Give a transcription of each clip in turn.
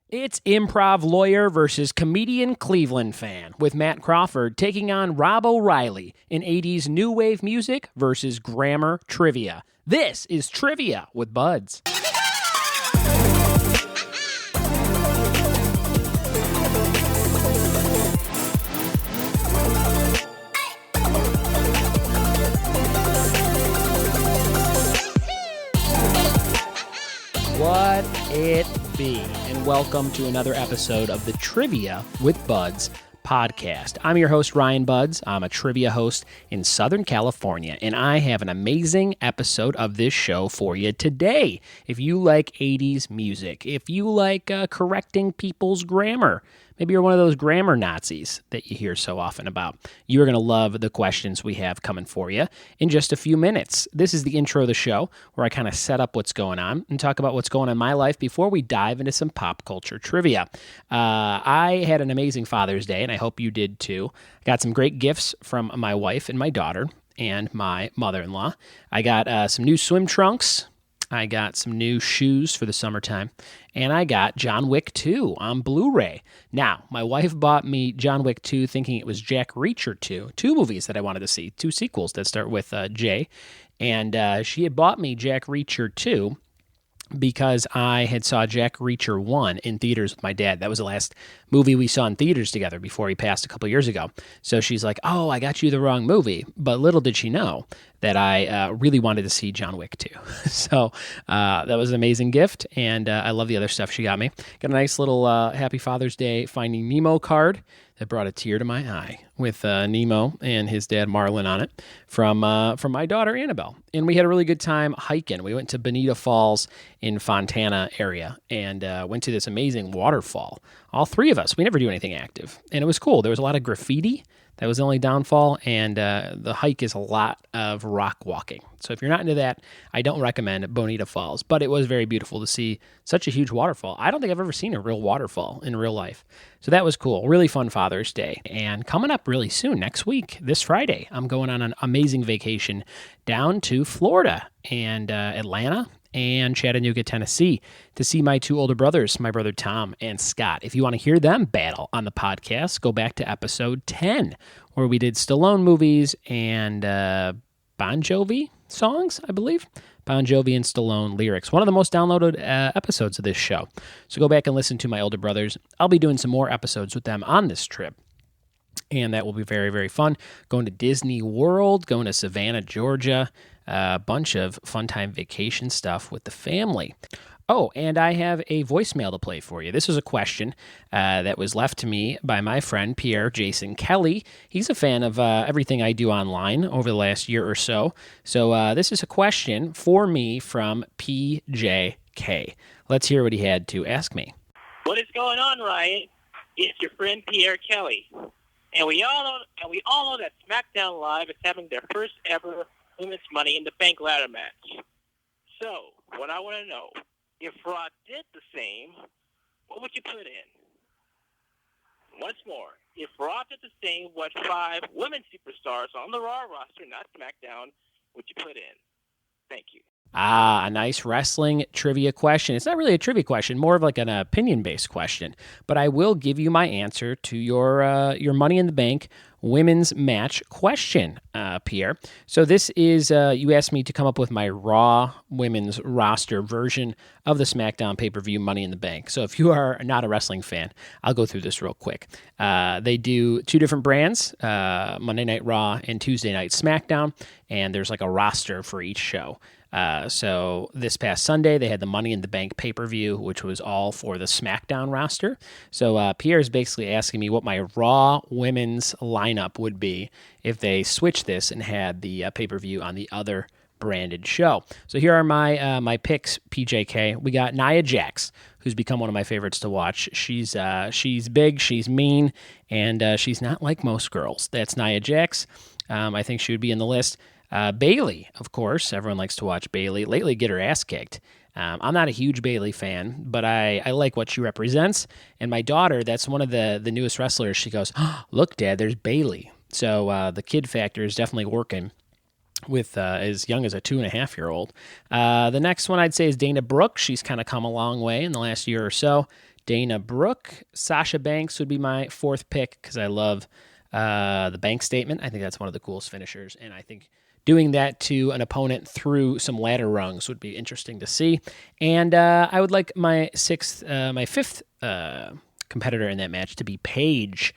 It's improv lawyer versus comedian Cleveland fan, with Matt Crawford taking on Rob O'Reilly in 80s new wave music versus grammar trivia. This is Trivia with Buds. What it be, and welcome to another episode of the Trivia with Buds podcast. I'm your host, Ryan Buds. I'm a trivia host in Southern California, and I have an amazing episode of this show for you today. If you like 80s music, if you like correcting people's grammar, maybe you're one of those grammar Nazis that you hear so often about, you are going to love the questions we have coming for you in just a few minutes. This is the intro of the show where I kind of set up what's going on and talk about what's going on in my life before we dive into some pop culture trivia. I had an amazing Father's Day, and I hope you did too. I got some great gifts from my wife and my daughter and my mother-in-law. I got some new swim trunks. I got some new shoes for the summertime, and I got John Wick 2 on Blu-ray. Now, my wife bought me John Wick 2 thinking it was Jack Reacher 2, two movies that I wanted to see, two sequels that start with J, and she had bought me Jack Reacher 2 because I had saw Jack Reacher 1 in theaters with my dad. That was the last movie we saw in theaters together before he passed a couple years ago. So she's like, oh, I got you the wrong movie. But little did she know that I really wanted to see John Wick 2. So that was an amazing gift, and I love the other stuff she got me. Got a nice little Happy Father's Day Finding Nemo card that brought a tear to my eye with Nemo and his dad Marlin on it from my daughter Annabelle. And we had a really good time hiking. We went to Bonita Falls in Fontana area and went to this amazing waterfall. All three of us. We never do anything active. And it was cool. There was a lot of graffiti. That was the only downfall, and the hike is a lot of rock walking. So if you're not into that, I don't recommend Bonita Falls, but it was very beautiful to see such a huge waterfall. I don't think I've ever seen a real waterfall in real life. So that was cool. Really fun Father's Day. And coming up really soon, next week, this Friday, I'm going on an amazing vacation down to Florida and Atlanta and Chattanooga, Tennessee, to see my two older brothers, my brother Tom and Scott. If you want to hear them battle on the podcast, go back to episode 10, where we did Stallone movies and Bon Jovi songs, I believe. Bon Jovi and Stallone lyrics. One of the most downloaded episodes of this show. So go back and listen to my older brothers. I'll be doing some more episodes with them on this trip, and that will be very, very fun. Going to Disney World, going to Savannah, Georgia, a bunch of fun time vacation stuff with the family. Oh, and I have a voicemail to play for you. This is a question that was left to me by my friend Pierre Jason Kelly. He's a fan of everything I do online over the last year or so. So this is a question for me from PJK. Let's hear what he had to ask me. What is going on, Ryan? It's your friend Pierre Kelly. And we all know that SmackDown Live is having their first ever Women's Money in the Bank ladder match. So, what I want to know, if Raw did the same, what would you put in? Once more, if Raw did the same, what 5 women superstars on the Raw roster, not SmackDown, would you put in? Thank you. A nice wrestling trivia question. It's not really a trivia question, more of like an opinion-based question. But I will give you my answer to your Money in the Bank women's match question, Pierre. So this is, you asked me to come up with my Raw women's roster version of the SmackDown pay-per-view Money in the Bank. So if you are not a wrestling fan, I'll go through this real quick. They do 2 different brands, Monday Night Raw and Tuesday Night SmackDown, and there's like a roster for each show. So this past Sunday, they had the Money in the Bank pay-per-view, which was all for the SmackDown roster. So Pierre is basically asking me what my Raw women's lineup would be if they switched this and had the pay-per-view on the other branded show. So here are my picks, PJK. We got Nia Jax, who's become one of my favorites to watch. She's big, she's mean, and she's not like most girls. That's Nia Jax. I think she would be in the list. Bayley, of course. Everyone likes to watch Bayley. Lately, get her ass kicked. I'm not a huge Bayley fan, but I like what she represents. And my daughter, that's one of the newest wrestlers. She goes, oh, look, Dad, there's Bayley. So the kid factor is definitely working with as young as a 2.5-year-old. The next one I'd say is Dana Brooke. She's kind of come a long way in the last year or so. Dana Brooke. Sasha Banks would be my fourth pick because I love the bank statement. I think that's one of the coolest finishers, and I think doing that to an opponent through some ladder rungs would be interesting to see. And I would like my fifth competitor in that match to be Paige.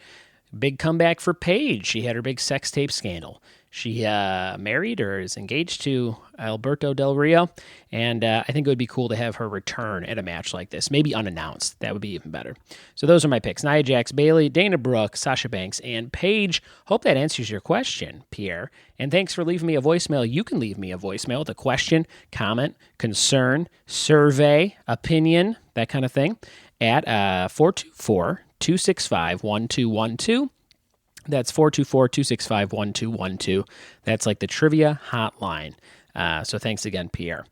Big comeback for Paige. She had her big sex tape scandal. She married or is engaged to Alberto Del Rio, and I think it would be cool to have her return at a match like this, maybe unannounced. That would be even better. So those are my picks. Nia Jax, Bayley, Dana Brooke, Sasha Banks, and Paige. Hope that answers your question, Pierre. And thanks for leaving me a voicemail. You can leave me a voicemail with a question, comment, concern, survey, opinion, that kind of thing, at 424-265-1212. That's 424-265-1212. That's like the trivia hotline. So thanks again, Pierre.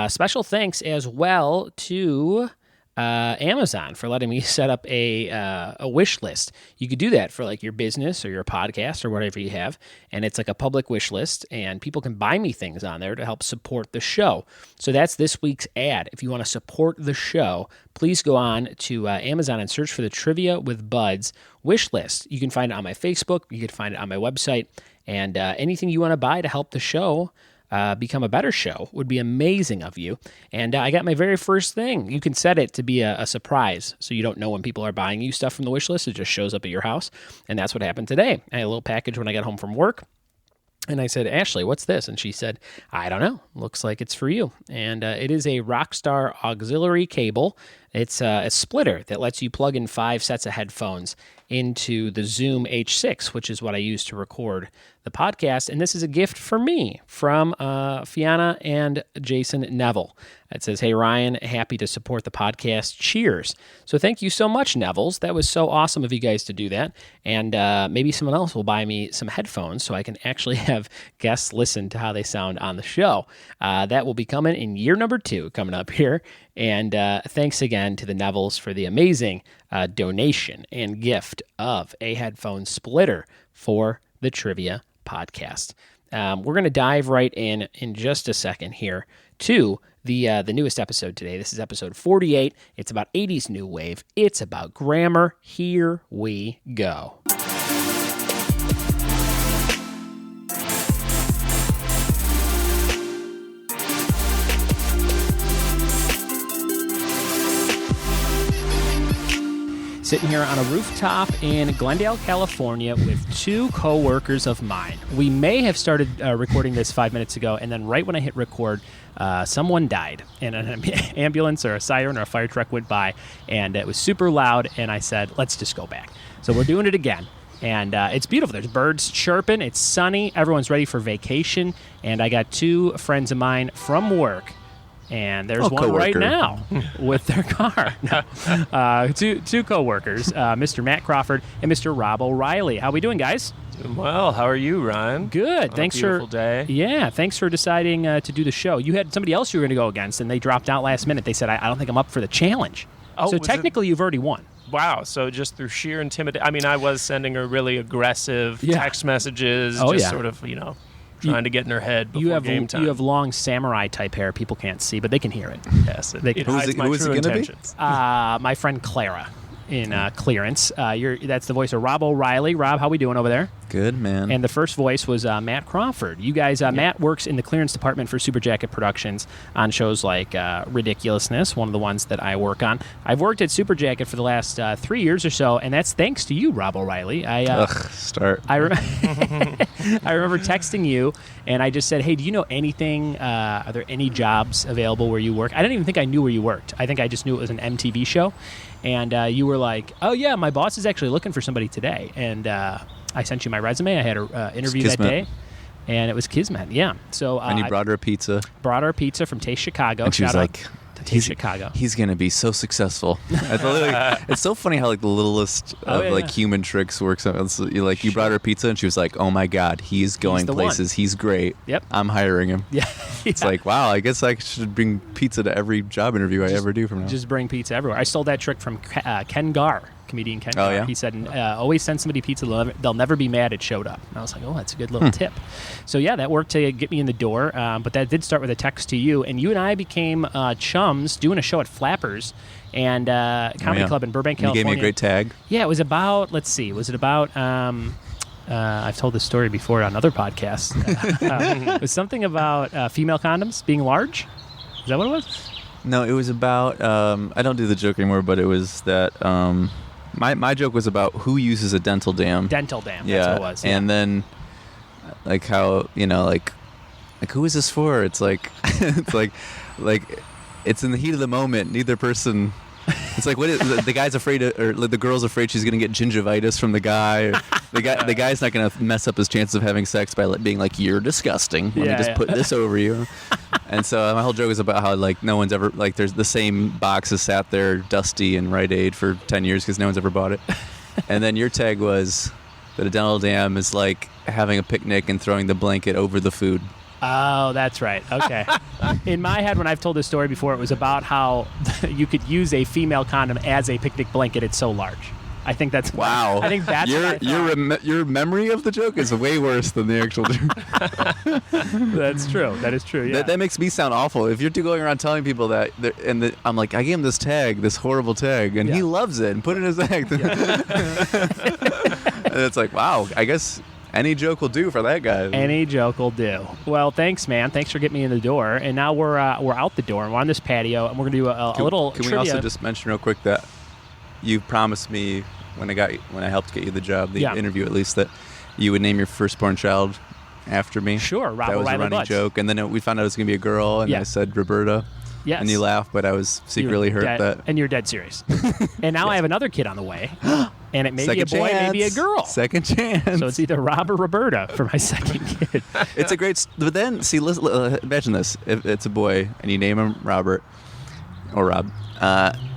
Special thanks as well to Amazon for letting me set up a wish list. You could do that for like your business or your podcast or whatever you have, and it's like a public wish list, and people can buy me things on there to help support the show. So that's this week's ad. If you want to support the show, please go on to Amazon and search for the Trivia with Buds wish list. You can find it on my Facebook. You can find it on my website, and anything you want to buy to help the show become a better show would be amazing of you. And I got my very first thing. You can set it to be a surprise, so you don't know when people are buying you stuff from the wish list. It just shows up at your house, and that's what happened today. I had a little package when I got home from work, and I said, Ashley, what's this? And she said, I don't know. Looks like it's for you. And it is a Rockstar auxiliary cable. It's a splitter that lets you plug in 5 sets of headphones into the Zoom H6, which is what I use to record the podcast. And this is a gift for me from Fiona and Jason Neville. It says, hey, Ryan, happy to support the podcast. Cheers. So thank you so much, Neville's. That was so awesome of you guys to do that. And maybe someone else will buy me some headphones so I can actually have guests listen to how they sound on the show. That will be coming in year number 2 coming up here. And thanks again to the Nevilles for the amazing donation and gift of a headphone splitter for the Trivia Podcast. We're going to dive right in just a second here to the newest episode today. This is episode 48. It's about 80s new wave. It's about grammar. Here we go. Sitting here on a rooftop in Glendale, California with 2 co-workers of mine. We may have started recording this 5 minutes ago, and then right when I hit record, someone died, and an ambulance or a siren or a fire truck went by, and it was super loud, and I said, let's just go back. So we're doing it again, and it's beautiful. There's birds chirping. It's sunny. Everyone's ready for vacation, and I got 2 friends of mine from work. And there's one right now with their car. Two co-workers, Mr. Matt Crawford and Mr. Rob O'Reilly. How we doing, guys? Doing well. How are you, Ryan? Good. Thanks for a beautiful day. Yeah, thanks for deciding to do the show. You had somebody else you were going to go against, and they dropped out last minute. They said, I don't think I'm up for the challenge. So technically, you've already won. Wow. So just through sheer intimidation. I mean, I was sending her really aggressive text messages, sort of, trying to get in her head before game time. You have long samurai-type hair. People can't see, but they can hear it. Yes. It hides my true intentions. My friend Clara in Clearance. That's the voice of Rob O'Reilly. Rob, how we doing over there? Good, man. And the first voice was Matt Crawford. You guys, Matt works in the clearance department for Super Jacket Productions on shows like Ridiculousness, one of the ones that I work on. I've worked at Super Jacket for the last 3 years or so, and that's thanks to you, Rob O'Reilly. I remember texting you, and I just said, hey, do you know anything? Are there any jobs available where you work? I didn't even think I knew where you worked. I think I just knew it was an MTV show. And you were like, oh, yeah, my boss is actually looking for somebody today. And I sent you my resume. I had an interview that day. And it was Kismet, yeah. So and you brought her a pizza. Brought her a pizza from Taste Chicago. And she was like, Chicago. He's going to be so successful. It's so funny how like the littlest of human tricks works out. You brought her pizza and she was like, oh my God, he's going places. One. He's great. Yep. I'm hiring him. Yeah. It's like, wow, I guess I should bring pizza to every job interview I ever do from now. Just bring pizza everywhere. I stole that trick from Ken Gar. comedian Ken. Oh, yeah? He said, always send somebody pizza. They'll never be mad it showed up. And I was like, oh, that's a good little tip. So, yeah, that worked to get me in the door. But that did start with a text to you. And you and I became chums doing a show at Flappers and Comedy Club in Burbank, California. You gave me a great tag. Yeah, it was about, let's see, was it about... I've told this story before on other podcasts. It was something about female condoms being large. Is that what it was? No, it was about, I don't do the joke anymore, but it was that, my joke was about who uses a dental dam. Dental dam, that's what it was. Yeah. And then, like how, like who is this for? It's like, it's in the heat of the moment. Neither person... It's like, what is, the guy's afraid or the girl's afraid she's going to get gingivitis from the guy. Or the guy's not going to mess up his chances of having sex by being like, you're disgusting. Let me just put this over you. And so my whole joke is about how, like, no one's ever, like, there's the same box has sat there dusty in Rite Aid for 10 years because no one's ever bought it. And then your tag was that a dental dam is like having a picnic and throwing the blanket over the food. Oh, that's right. Okay. In my head, when I've told this story before, it was about how you could use a female condom as a picnic blanket. It's so large. I think that's... Wow. I think that's your memory of the joke is way worse than the actual joke. That's true. That is true, yeah. That makes me sound awful. If you're going around telling people that, I'm like, I gave him this tag, this horrible tag, and he loves it, and put it in his act. And it's like, wow, I guess... any joke will do for that guy. Any joke will do. Well, thanks, man. Thanks for getting me in the door. And now we're out the door, and we're on this patio, and we're going to do a little Can trivia. we also just mention real quick that you promised me when I helped get you the job, the interview at least, that you would name your firstborn child after me. Sure, Robert That was Riley a running Butts. joke. And then we found out it was going to be a girl, and I said Roberta. Yes. And you laughed, but I was secretly hurt that... And you're dead serious. And now I have another kid on the way. And it may be a boy, maybe a girl. Second chance. So it's either Rob or Roberta for my second kid. It's a great... But then, see, imagine this. If it's a boy, and you name him Robert, or Rob,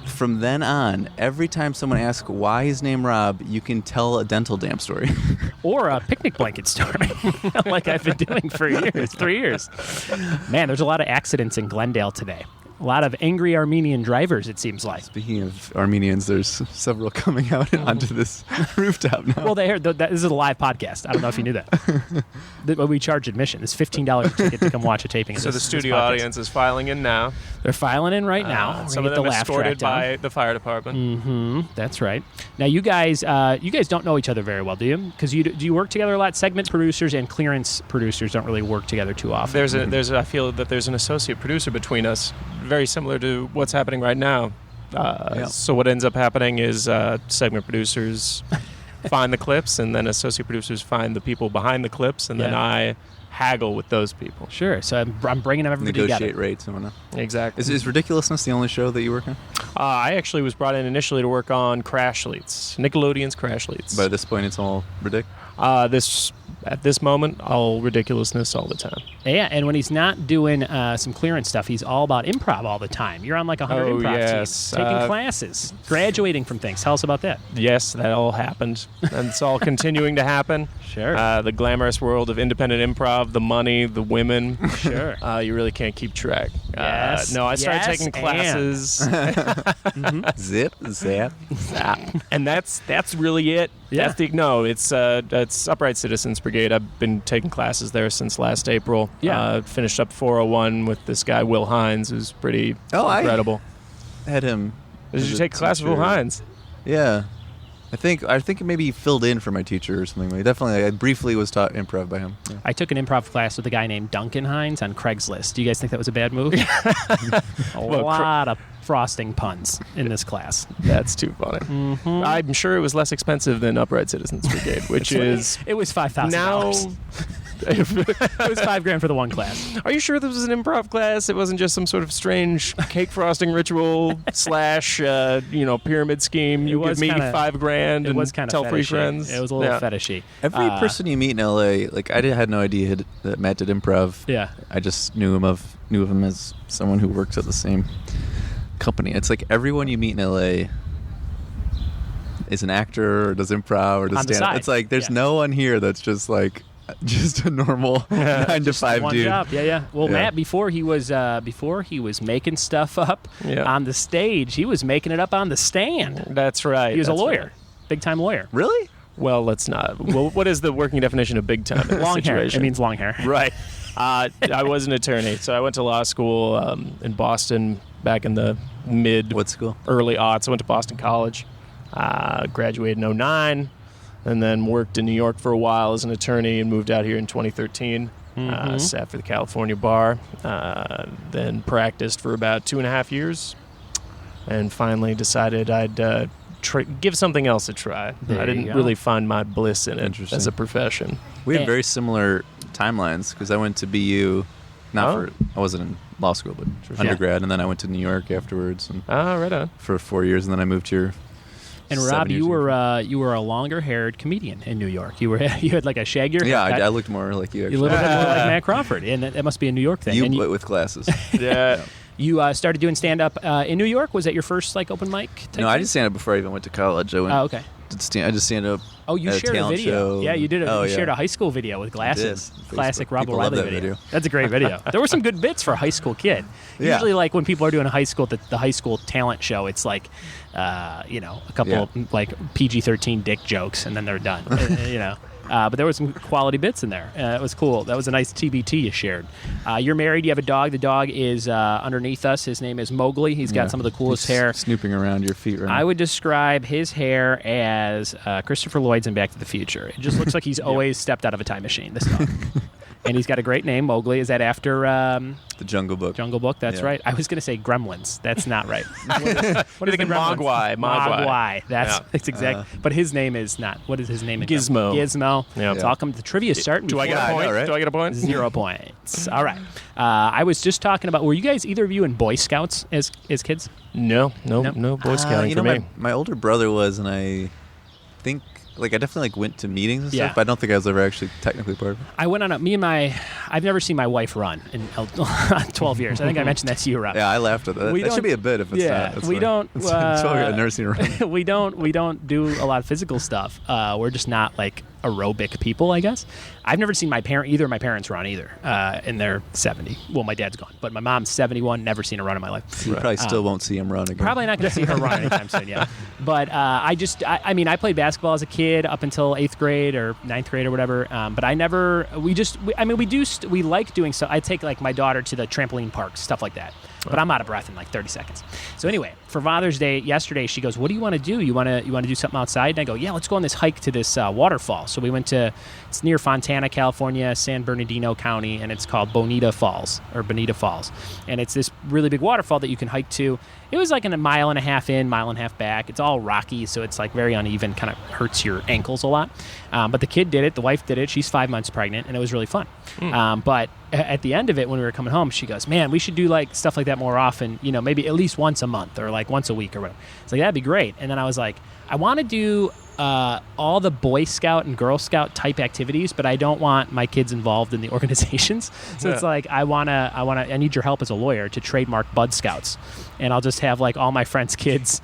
from then on, every time someone asks why he's named Rob, you can tell a dental dam story. Or a picnic blanket story, like I've been doing for years, 3 years. Man, there's a lot of accidents in Glendale today. A lot of angry Armenian drivers, it seems like. Speaking of Armenians, there's several coming out onto this rooftop now. Well, this is a live podcast. I don't know if you knew that. We charge admission. It's $15 a ticket to come watch a taping. So the studio audience is filing in now. They're filing in right now. Some of them escorted by the fire department. Mm-hmm. That's right. Now, you guys don't know each other very well, do you? Because do you work together a lot? Segment producers and clearance producers don't really work together too often. I feel that there's an associate producer between us, very similar to what's happening right now. So what ends up happening is segment producers find the clips, and then associate producers find the people behind the clips, and then I haggle with those people. Sure. So I'm bringing everybody together. Negotiate rates and whatnot. Exactly. Is Ridiculousness the only show that you work on? I actually was brought in initially to work on Crash Leads, Nickelodeon's Crash Leads. But at this point, it's all ridiculous? At this moment, all ridiculousness all the time. Yeah, and when he's not doing some clearance stuff, he's all about improv all the time. You're on like 100 improv teams, taking classes, graduating from things. Tell us about that. Yes, that all happened. And it's all continuing to happen. Sure. The glamorous world of independent improv, the money, the women. Sure. You really can't keep track. Yes. No, I started taking classes. Zip, zap, zap. And that's really it. Yeah. It's Upright Citizens Brigade. I've been taking classes there since last April. Yeah. Finished up 401 with this guy, Will Hines, who's pretty incredible. I had him. Did you take a class with Will Hines? Yeah. I think maybe he filled in for my teacher or something. I briefly was taught improv by him. Yeah. I took an improv class with a guy named Duncan Hines on Craigslist. Do you guys think that was a bad move? A lot of frosting puns in this class. That's too funny. Mm-hmm. I'm sure it was less expensive than Upright Citizens Brigade, which is... It was $5,000. Now... It was $5,000 for the one class. Are you sure this was an improv class? It wasn't just some sort of strange cake frosting ritual / pyramid scheme. You give me $5,000 and was kind of tell fetishy. free friends. It was a little fetishy. Every person you meet in LA, I had no idea that Matt did improv. Yeah. I just knew of him as someone who works at the same company. It's like everyone you meet in LA is an actor or does improv or does stand-up. It's like there's no one here that's just like just a normal 9 to 5 one dude. job. Yeah. Well, Yeah. Matt, before he was making stuff up on the stage, he was making it up on the stand. That's right. He was a that's lawyer, right. big time lawyer. Really? Well, let's not. Well, what is the working definition of big time in this Long hair. situation? It means long hair. Right. I was an attorney, so I went to law school in Boston back in the What school? early aughts. I went to Boston College, graduated in 2009, and then worked in New York for a while as an attorney and moved out here in 2013. Sat for the California bar, then practiced for about 2.5 years, and finally decided I'd give something else a try. There I didn't you go. really find my bliss in it Interesting. as a profession. We Yeah. had very similar timelines because I went to BU, I wasn't in law school, but undergrad, and then I went to New York afterwards and Right on. for 4 years, and then I moved here. And 7 Rob, years you ago. were a longer-haired comedian in New York. You had like a shaggier Yeah, haircut. I looked more like you. You Actually. a little bit more like Matt Crawford, and that must be a New York thing. You, And but with glasses. Yeah. you started doing stand-up in New York. Was that your first like open mic? Type No, I thing? did stand up before I even went to college. I Okay. did stand up. Oh, you at a shared a talent video. show. Yeah, you did. You shared yeah. a high school video with glasses. did. Classic Facebook. Rob People love O'Reilly that video. That's a great video. There were some good bits for a high school kid. Yeah. Usually, like when people are doing a high school, the high school talent show, it's like, a couple of, like PG-13 dick jokes, and then they're done. But there was some quality bits in there. It was cool. That was a nice TBT you shared. You're married. You have a dog. The dog is underneath us. His name is Mowgli. He's got some of the coolest He's hair. snooping around your feet right now. I would describe his hair as Christopher Lloyd's in Back to the Future. It just looks like he's always stepped out of a time machine, this dog. And he's got a great name, Mowgli. Is that after The Jungle Book. Jungle Book? That's Yeah. right. I was going to say Gremlins. That's not right. What is You're thinking the Gremlins? Mogwai. Mogwai. That's Yeah. it's exact. But his name is not. What is his name? in Gizmo. Gizmo. Yeah. So I'll come to the trivia starting. Do I get before- a I point? know, right? Do I get a point? 0 points. All right. I was just talking about. Were you guys either of you in Boy Scouts as kids? No Nope. Boy Scouting you for know, me. my older brother was, and I think, I definitely went to meetings and Yeah. stuff, but I don't think I was ever actually technically part of it. I went on I've never seen my wife run in 12 years. I think I mentioned that to you, Rob. Yeah, I laughed at that. We That don't- should be a bit if it's yeah, not. That's we fine. don't, It's totally uh, I've never seen her run. we don't do a lot of physical stuff. We're just not like aerobic people, I guess. I've never seen either of my parents run either, and they're 70. Well, my dad's gone, but my mom's 71. Never seen her run in my life. You probably still won't see him run again. Probably not going to see her run anytime soon, yeah. But I played basketball as a kid up until 8th grade or 9th grade or whatever. But I never, we like doing stuff. I take like my daughter to the trampoline park, stuff like that. But I'm out of breath in like 30 seconds. So anyway, for Father's Day yesterday, she goes, "What do you want to do? You want to do something outside?" And I go, "Yeah, let's go on this hike to this waterfall." So we went it's near Fontana, California, San Bernardino County, and it's called Bonita Falls. And it's this really big waterfall that you can hike to. It was like a mile and a half in, mile and a half back. It's all rocky, so it's like very uneven, kind of hurts your ankles a lot. But the kid did it, the wife did it. She's 5 months pregnant, and it was really fun. But at the end of it, when we were coming home, she goes, "Man, we should do like stuff like that more often, maybe at least once a month or like once a week or whatever." It's like, that'd be great. And then I was like, I want to do all the Boy Scout and Girl Scout type activities, but I don't want my kids involved in the organizations. So it's like, I need your help as a lawyer to trademark Bud Scouts. And I'll just have like all my friends' kids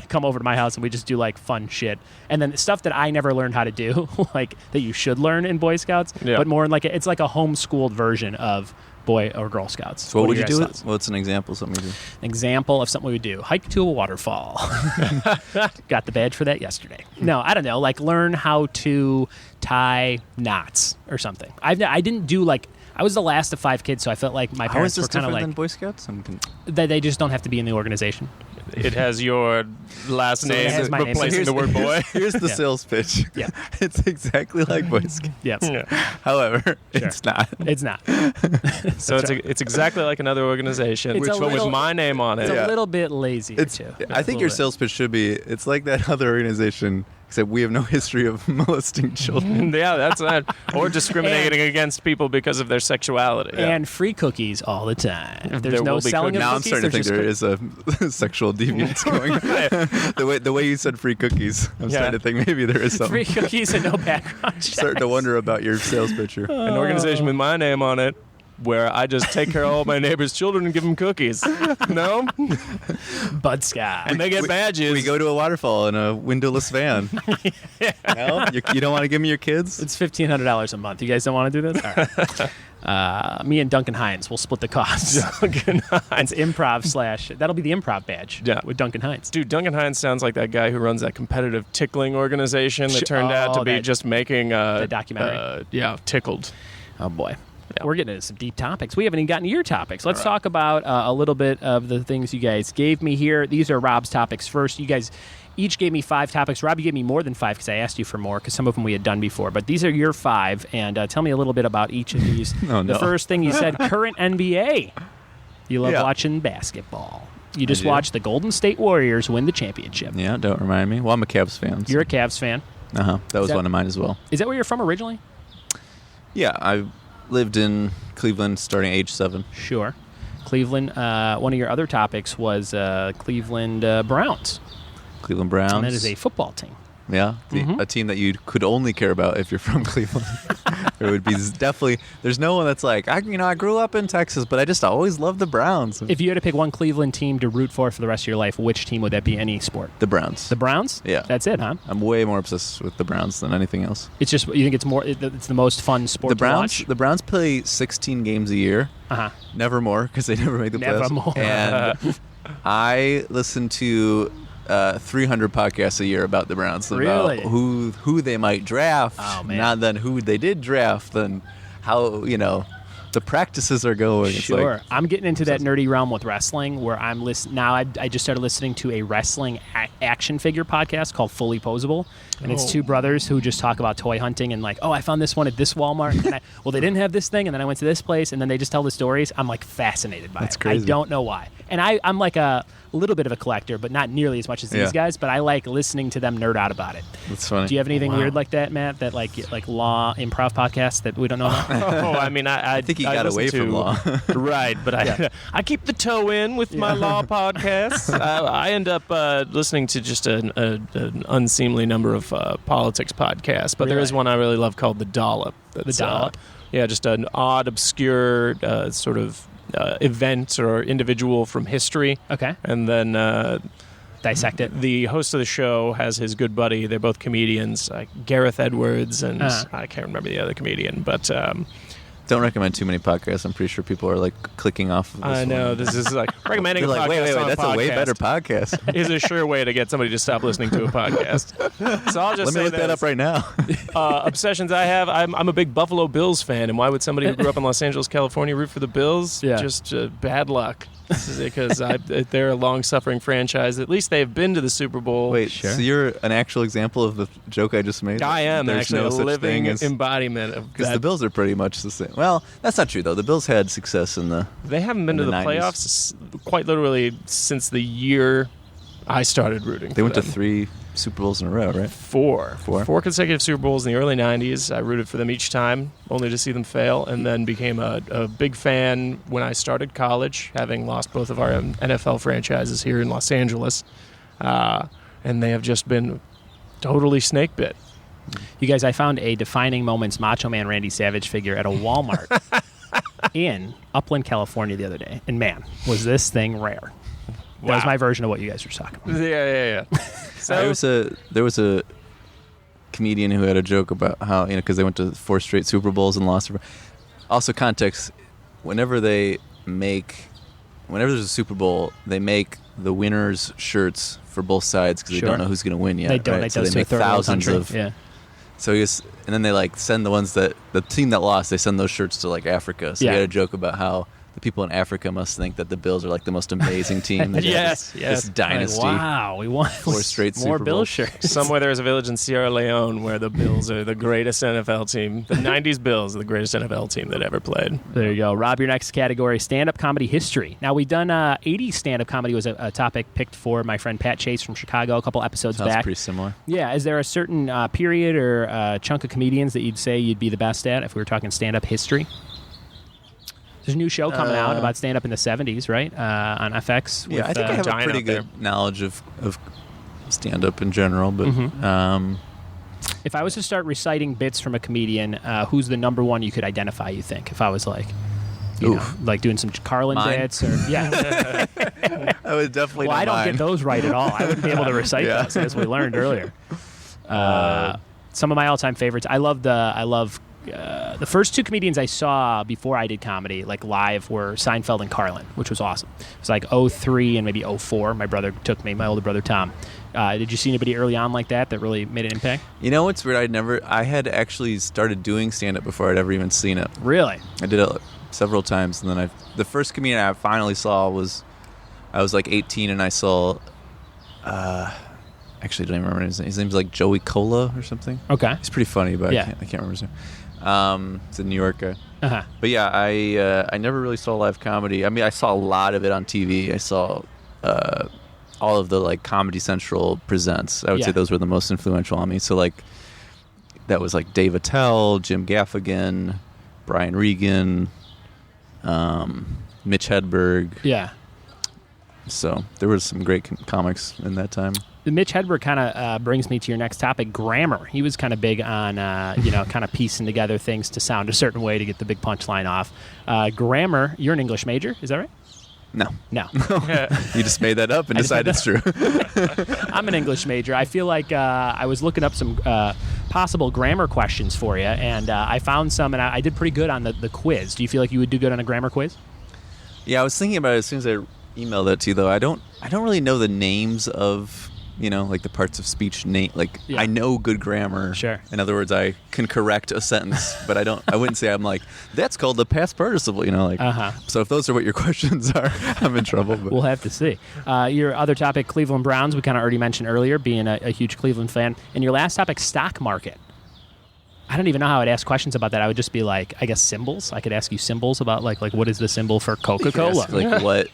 come over to my house and we just do like fun shit. And then stuff that I never learned how to do, like that you should learn in Boy Scouts, but more in like, it's like a homeschooled version of Boy or Girl Scouts. So what would are you your do? guys' thoughts? What's an example of something you do? An example of something we would do: hike to a waterfall. Got the badge for that yesterday. No, I don't know. Like learn how to tie knots or something. I didn't do like. I was the last of 5 kids, so I felt like my How is parents this were kind of different like than Boy Scouts? that they just don't have to be in the organization. It has your last it name has my name. replacing the word boy. Here's the sales pitch. Yeah. It's exactly like Boy Scouts. Yes, However, it's not. it's not. So it's exactly like another organization, It's a but little- with my name on It's it. a little bit lazy too. I think your sales pitch should be, it's like that other organization, except we have no history of molesting children. Yeah, that's that. Or discriminating against people because of their sexuality. and free cookies all the time. There's There no will be selling of Now I'm cookies. starting to think there's there just is a sexual deviance going on. The way you said free cookies, I'm Yeah. starting to think maybe there is free something. cookies and no background checks. Starting to wonder about your sales pitcher. An organization with my name on it. where I just take care of all my neighbors' children and give them cookies. No? Bud Scott. And they get badges. We go to a waterfall in a windowless van. No? You don't want to give me your kids? It's $1,500 a month. You guys don't want to do this? All right. Me and Duncan Hines will split the costs. Duncan Hines. It's improv / that'll be the improv badge with Duncan Hines. Dude, Duncan Hines sounds like that guy who runs that competitive tickling organization that turned out to be just making the documentary. Tickled. Oh, boy. Yeah. We're getting into some deep topics. We haven't even gotten to your topics. Let's talk about a little bit of the things you guys gave me here. These are Rob's topics first. You guys each gave me 5 topics. Rob, you gave me more than 5 because I asked you for more because some of them we had done before. But these are your 5, and tell me a little bit about each of these. The first thing you said, current NBA. You love watching basketball. You just watched the Golden State Warriors win the championship. Yeah, don't remind me. Well, I'm a Cavs fan. You're a Cavs fan. That was one of mine as well. Is that where you're from originally? Yeah, I lived in Cleveland starting age 7. Sure. Cleveland, one of your other topics was Cleveland Browns. Cleveland Browns. And that is a football team. Yeah, a team that you could only care about if you're from Cleveland. There would be definitely. There's no one that's like, I grew up in Texas, but I just always loved the Browns. If you had to pick one Cleveland team to root for the rest of your life, which team would that be? Any sport? The Browns. The Browns? Yeah, that's it, huh? I'm way more obsessed with the Browns than anything else. It's just you think it's more. It's the most fun sport to watch. The Browns play 16 games a year. Never more because they never make the playoffs. Never more. And I listen to 300 podcasts a year about the Browns, about who they might draft, not then who they did draft, and how the practices are going. Sure, I'm getting into that nerdy realm with wrestling, where I'm listening now. I just started listening to a wrestling action figure podcast called Fully Posable, and it's 2 brothers who just talk about toy hunting and like, I found this one at this Walmart, and they didn't have this thing, and then I went to this place, and then they just tell the stories. I'm like fascinated by it. Crazy. I don't know why, and I'm like a little bit of a collector, but not nearly as much as these guys. But I like listening to them nerd out about it. That's funny. Do you have anything weird like that, Matt? That like law improv podcasts that we don't know about? I mean, I think he got away from law, right? But I keep the toe in with my law podcasts. I end up listening to just an unseemly number of politics podcasts. But there is one I really love called The Dollop. The Dollop. Just an odd, obscure sort of event or individual from history. Okay. And then dissect it. The host of the show has his good buddy. They're both comedians, Gareth Edwards, and I can't remember the other comedian, but don't recommend too many podcasts. I'm pretty sure people are like clicking off of this. I know. one. This is like recommending a podcast. Wait, on that's a way better podcast. Is a sure way to get somebody to stop listening to a podcast. So I'll just let me look that up right now. Obsessions I have. I'm a big Buffalo Bills fan, and why would somebody who grew up in Los Angeles, California, root for the Bills? Yeah. Just bad luck. Because they're a long-suffering franchise. At least they've been to the Super Bowl. Wait, so you're an actual example of the joke I just made? I am There's actually no a such living thing as, embodiment of because that. the Bills are pretty much the same. Well, that's not true though. The Bills had success in the. They haven't been to the 90s. playoffs quite literally since the year I started rooting. They went to 3 Super Bowls in a row, right? 4 consecutive Super Bowls in the early 90s. I rooted for them each time, only to see them fail, and then became a big fan when I started college, having lost both of our NFL franchises here in Los Angeles. And they have just been totally snake bit. You guys, I found a Defining Moments Macho Man Randy Savage figure at a Walmart in Upland, California the other day. And man, was this thing rare. That was my version of what you guys were talking about. Yeah. So there was a comedian who had a joke about how, because they went to 4 straight Super Bowls and lost. Also, context: whenever there's a Super Bowl, they make the winners' shirts for both sides because they don't know who's going to win yet. They donate right? So those they to make a third world thousands country. of. So and then they send the team that lost. They send those shirts to Africa. So he had a joke about how the people in Africa must think that the Bills are the most amazing team. Yes. This dynasty. Wow, we won 4 straight more Super Bill Bowls. shirts. Somewhere there's a village in Sierra Leone where the Bills are the greatest NFL team. The 90s Bills are the greatest NFL team that ever played. There you go. Rob, your next category, stand-up comedy history. Now, we've done 80s stand-up comedy was a topic picked for my friend Pat Chase from Chicago a couple episodes Sounds back. pretty similar. Yeah. Is there a certain period or chunk of comedians that you'd say you'd be the best at if we were talking stand-up history? There's a new show coming out about stand-up in the 70s, right? On FX. Yeah, I think I have a pretty good knowledge of stand-up in general. But if I was to start reciting bits from a comedian, who's the number one you could identify, you think? If I was like... You know, like doing some Carlin bits or yeah. I would definitely. Well, I don't get those right at all. I wouldn't be able to recite those, as we learned earlier. Some of my all-time favorites. I love the first two comedians I saw before I did comedy, like live, were Seinfeld and Carlin, which was awesome. It was like 03 and maybe 04. My brother took me, my older brother Tom. Did you see anybody early on like that really made an impact? You know what's weird? I had actually started doing stand-up before I'd ever even seen it. Really? I did it several times, and then the first comedian I finally saw I was like 18, and I saw, actually I don't even remember his name. His name's like Joey Cola or something. Okay. He's pretty funny, but I can't remember his name. It's a New York guy. Uh-huh. But yeah, I never really saw live comedy. I mean, I saw a lot of it on TV. I saw all of the like Comedy Central presents. I would say those were the most influential on me. So like that was like Dave Attell, Jim Gaffigan, Brian Regan, Mitch Hedberg. Yeah. So there was some great comics in that time. Mitch Hedberg kind of brings me to your next topic, grammar. He was kind of big on, kind of piecing together things to sound a certain way to get the big punchline off. Grammar, you're an English major, is that right? No. You just made that up and decided it's true. I'm an English major. I feel like I was looking up some possible grammar questions for you, and I found some, and I did pretty good on the quiz. Do you feel like you would do good on a grammar quiz? Yeah, I was thinking about it as soon as I emailed that to you, though. I don't really know the names of, like the parts of speech name. Like I know good grammar. Sure. In other words, I can correct a sentence, but I wouldn't say I'm like, that's called the past participle, So if those are what your questions are, I'm in trouble. But. We'll have to see. Your other topic, Cleveland Browns, we kind of already mentioned earlier, being a huge Cleveland fan. And your last topic, stock market. I don't even know how I'd ask questions about that. I would just be like, I guess symbols. I could ask you symbols about like what is the symbol for Coca-Cola? Like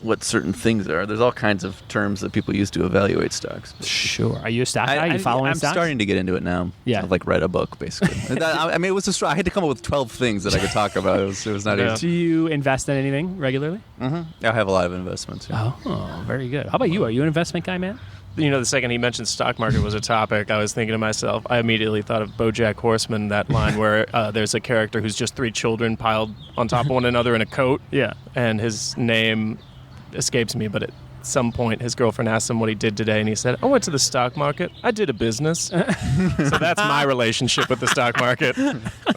what certain things are. There's all kinds of terms that people use to evaluate stocks. Sure. Are you a stock guy? Are you following stocks? I'm starting to get into it now. Yeah. I've read a book, basically. I mean, it was I had to come up with 12 things that I could talk about. It was not easy. Do you invest in anything regularly? Mm-hmm. I have a lot of investments. Yeah. Oh, very good. How about you? Are you an investment guy, man? The second he mentioned stock market was a topic, I was thinking to myself, I immediately thought of BoJack Horseman, that line where there's a character who's just 3 children piled on top of one another in a coat. Yeah. And his name escapes me, but at some point his girlfriend asked him what he did today, and he said, I went to the stock market. I did a business. So that's my relationship with the stock market,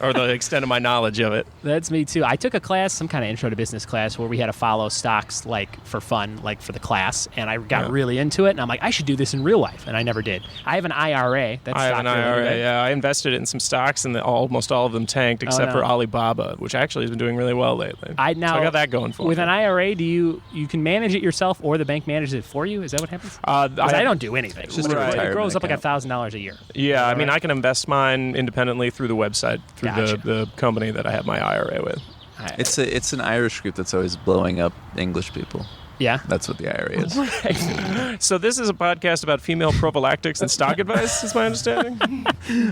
or the extent of my knowledge of it. That's me too. I took a class, some kind of intro to business class, where we had to follow stocks like for fun, like for the class, and I got really into it, and I'm like, I should do this in real life, and I never did. I have an IRA. I have an IRA, yeah. I invested it in some stocks, and almost all of them tanked, except for Alibaba, which actually has been doing really well lately. So I got that going for me. With an IRA, you can manage it yourself, or the bank manages it for you? Is that what happens? I don't do anything. It grows up like $1,000 a year. Yeah, I mean, I can invest mine independently through the website, through the company that I have my IRA with. It's an Irish group that's always blowing up English people. Yeah. That's what the IRA is. Right. So this is a podcast about female prophylactics and stock advice, is my understanding?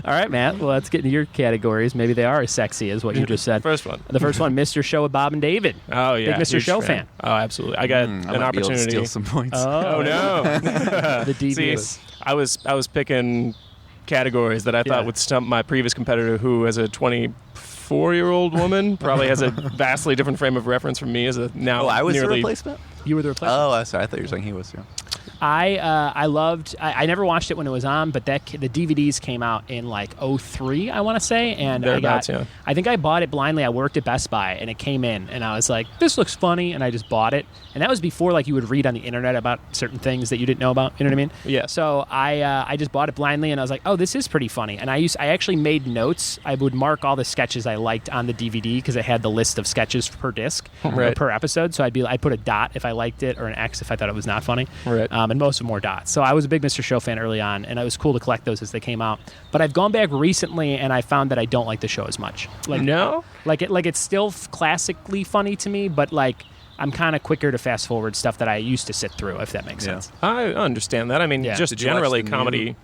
All right, Matt. Well, let's get into your categories. Maybe they are as sexy as what you just said. The first one, Mr. Show with Bob and David. Oh, yeah. Big Mr. Show fan. Oh, absolutely. I got an opportunity. Be able to steal some points. Oh no. The DVD. See, I was picking categories that I thought would stump my previous competitor, who as a 24-year-old woman probably has a vastly different frame of reference from me as a now. Oh, I was the nearly replacement? You were the replacement? Oh, I'm sorry. I thought you were saying he was, yeah. I loved. I never watched it when it was on, but the DVDs came out in like 2003, I want to say, and I think I bought it blindly. I worked at Best Buy, and it came in, and I was like, "This looks funny," and I just bought it. And that was before like you would read on the internet about certain things that you didn't know about. You know what I mean? Yeah. So I just bought it blindly, and I was like, "Oh, this is pretty funny." And I actually made notes. I would mark all the sketches I liked on the DVD because it had the list of sketches per disc, per episode. So I'd put a dot if I liked it, or an X if I thought it was not funny. Right. And most of them were dots. So I was a big Mr. Show fan early on, and it was cool to collect those as they came out. But I've gone back recently, and I found that I don't like the show as much. No? It's still classically funny to me, but like I'm kind of quicker to fast forward stuff that I used to sit through, if that makes sense. I understand that. I mean, just generally comedy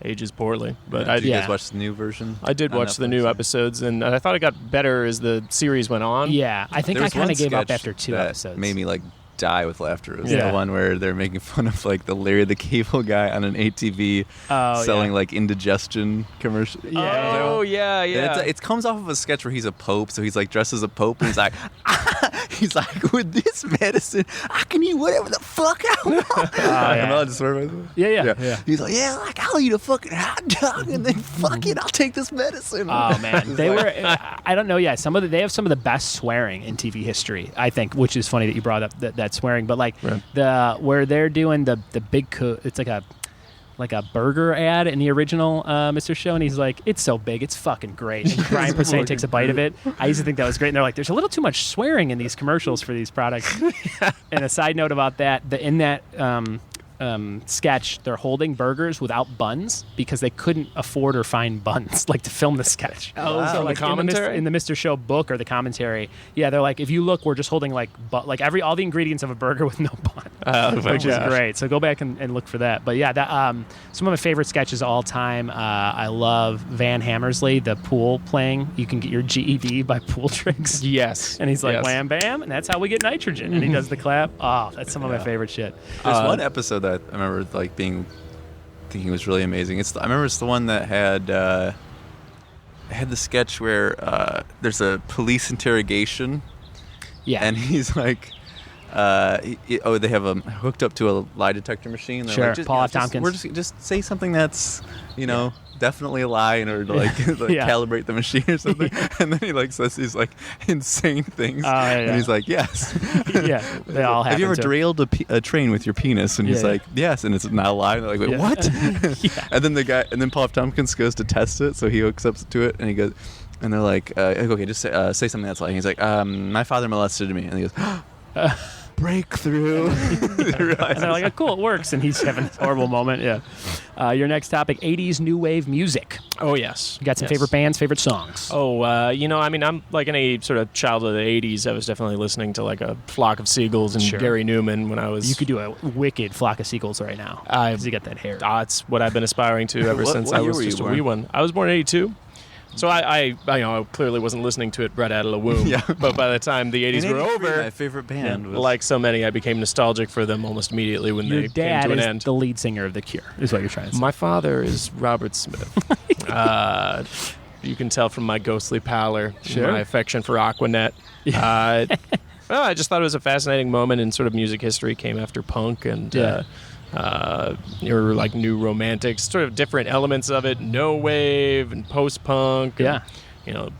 ages poorly. But did you guys watch the new version? I did watch the new episodes, and I thought it got better as the series went on. Yeah, I think I kind of gave up after 2 episodes. Made me like die with laughter. It was Yeah. the one where they're making fun of like the Larry the Cable Guy on an ATV selling like indigestion commercial. Yeah. Oh, yeah, And yeah. it comes off of a sketch where he's a pope, so he's like dressed as a pope, and he's like, with this medicine, I can eat whatever the fuck I want. Am I allowed to swear by the way? Yeah. He's like, yeah, like I'll eat a fucking hot dog, and then fuck it, I'll take this medicine. Oh man, they were. I don't know. Yeah, they have some of the best swearing in TV history, I think, which is funny that you brought up that swearing. But like where they're doing the big, it's like a burger ad in the original Mr. Show, and he's like, "It's so big, it's fucking great." And Brian Posehn takes a bite of it. I used to think that was great, and they're like, "There's a little too much swearing in these commercials for these products." And a side note about that, in that sketch, they're holding burgers without buns because they couldn't afford or find buns, like to film the sketch. Oh, wow. So The like commentary? in the Mr. Show book or the commentary, they're like, if you look, we're just holding like all the ingredients of a burger with no bun, which is great. So go back and look for that. But yeah, that some of my favorite sketches of all time. I love Van Hammersley, the pool playing. You can get your GED by pool tricks. Yes. And he's like, Yes. wham, bam, and that's how we get nitrogen. And he does the clap. Oh, that's some of my favorite shit. There's one episode that I remember like thinking was really amazing. I remember it's the one that had the sketch where there's a police interrogation. Yeah. And he's like, they have him hooked up to a lie detector machine. They're Sure, like, Paul F. Tompkins. Just say something that's, definitely a lie in order to calibrate the machine or something. And then he like says these like insane things. And he's like, yes. Yeah, they all have you ever to. derailed a train with your penis? And he's like, yes. And it's not a lie. And they're like, wait, what? And then Paul F. Tompkins goes to test it. So he hooks up to it and he goes, and they're like, okay, just say something that's lying. He's like, my father molested me. And he goes, breakthrough. And they're like, oh, cool, it works. And he's having this horrible moment. Yeah. Your next topic, 80s new wave music. Oh, yes. You got some favorite bands, favorite songs? Oh, I'm like any sort of child of the 80s. I was definitely listening to like a Flock of Seagulls and Gary Newman when I was... You could do a wicked Flock of Seagulls right now because you got that hair. It's what I've been aspiring to ever since I was just a wee one. I was born in 82. So I clearly wasn't listening to it right out of the womb. But by the time the 80s were over, my favorite band was... like so many, I became nostalgic for them almost immediately when they came to an end. Your dad is the lead singer of The Cure, is what you're trying to say. My father is Robert Smith. You can tell from my ghostly pallor, my affection for Aquanet. I just thought it was a fascinating moment in sort of music history. Came after punk and... or like new romantics, sort of different elements of it, no wave and post-punk, and,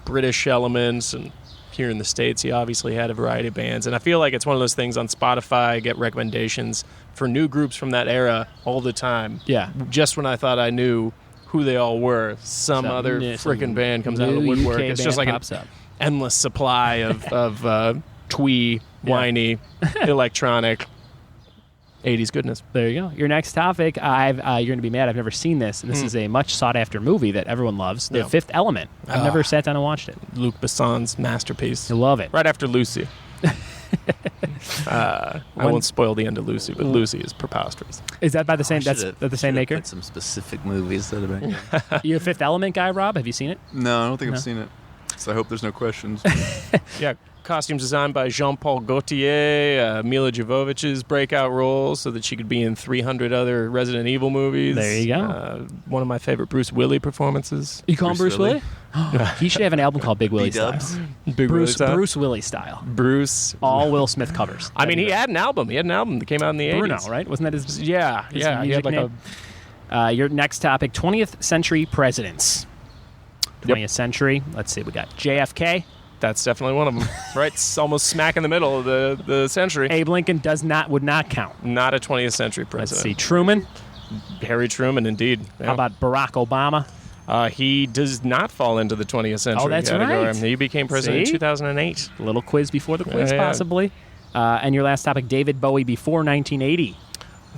British elements, and here in the States you obviously had a variety of bands, and I feel like it's one of those things on Spotify, I get recommendations for new groups from that era all the time. Just when I thought I knew who they all were, some other freaking band comes out of the woodwork. UK it's just like an endless supply of twee, whiny, electronic 80s goodness. There you go. Your next topic, you're going to be mad. I've never seen this, and this is a much sought-after movie that everyone loves, The Fifth Element. I've never sat down and watched it. Luc Besson's masterpiece. I love it. Right after Lucy. I won't spoil the end of Lucy, but Lucy is preposterous. Is that by the same? That's the same maker. Put some specific movies that have been. You a Fifth Element guy, Rob? Have you seen it? No, I don't think I've seen it. So I hope there's no questions. Yeah. Costumes designed by Jean-Paul Gaultier, Mila Jovovich's breakout role so that she could be in 300 other Resident Evil movies. There you go. One of my favorite Bruce Willis performances. You call him Bruce Willis? He should have an album called Big Willie Style. Bruce Willis Style. Bruce. All Will Smith covers. I mean, he had an album. He had an album that came out in the 80s. Bruno, right? Wasn't that his Yeah. He had like name? Your next topic, 20th century presidents. 20th century. Let's see. We got JFK. That's definitely one of them. Right? It's almost smack in the middle of the century. Abe Lincoln would not count. Not a 20th century president. Let's see. Truman. Harry Truman, indeed. Yeah. How about Barack Obama? He does not fall into the 20th century. Oh, that's category. right. He became president in 2008. A little quiz before the quiz, possibly. And your last topic, David Bowie before 1980.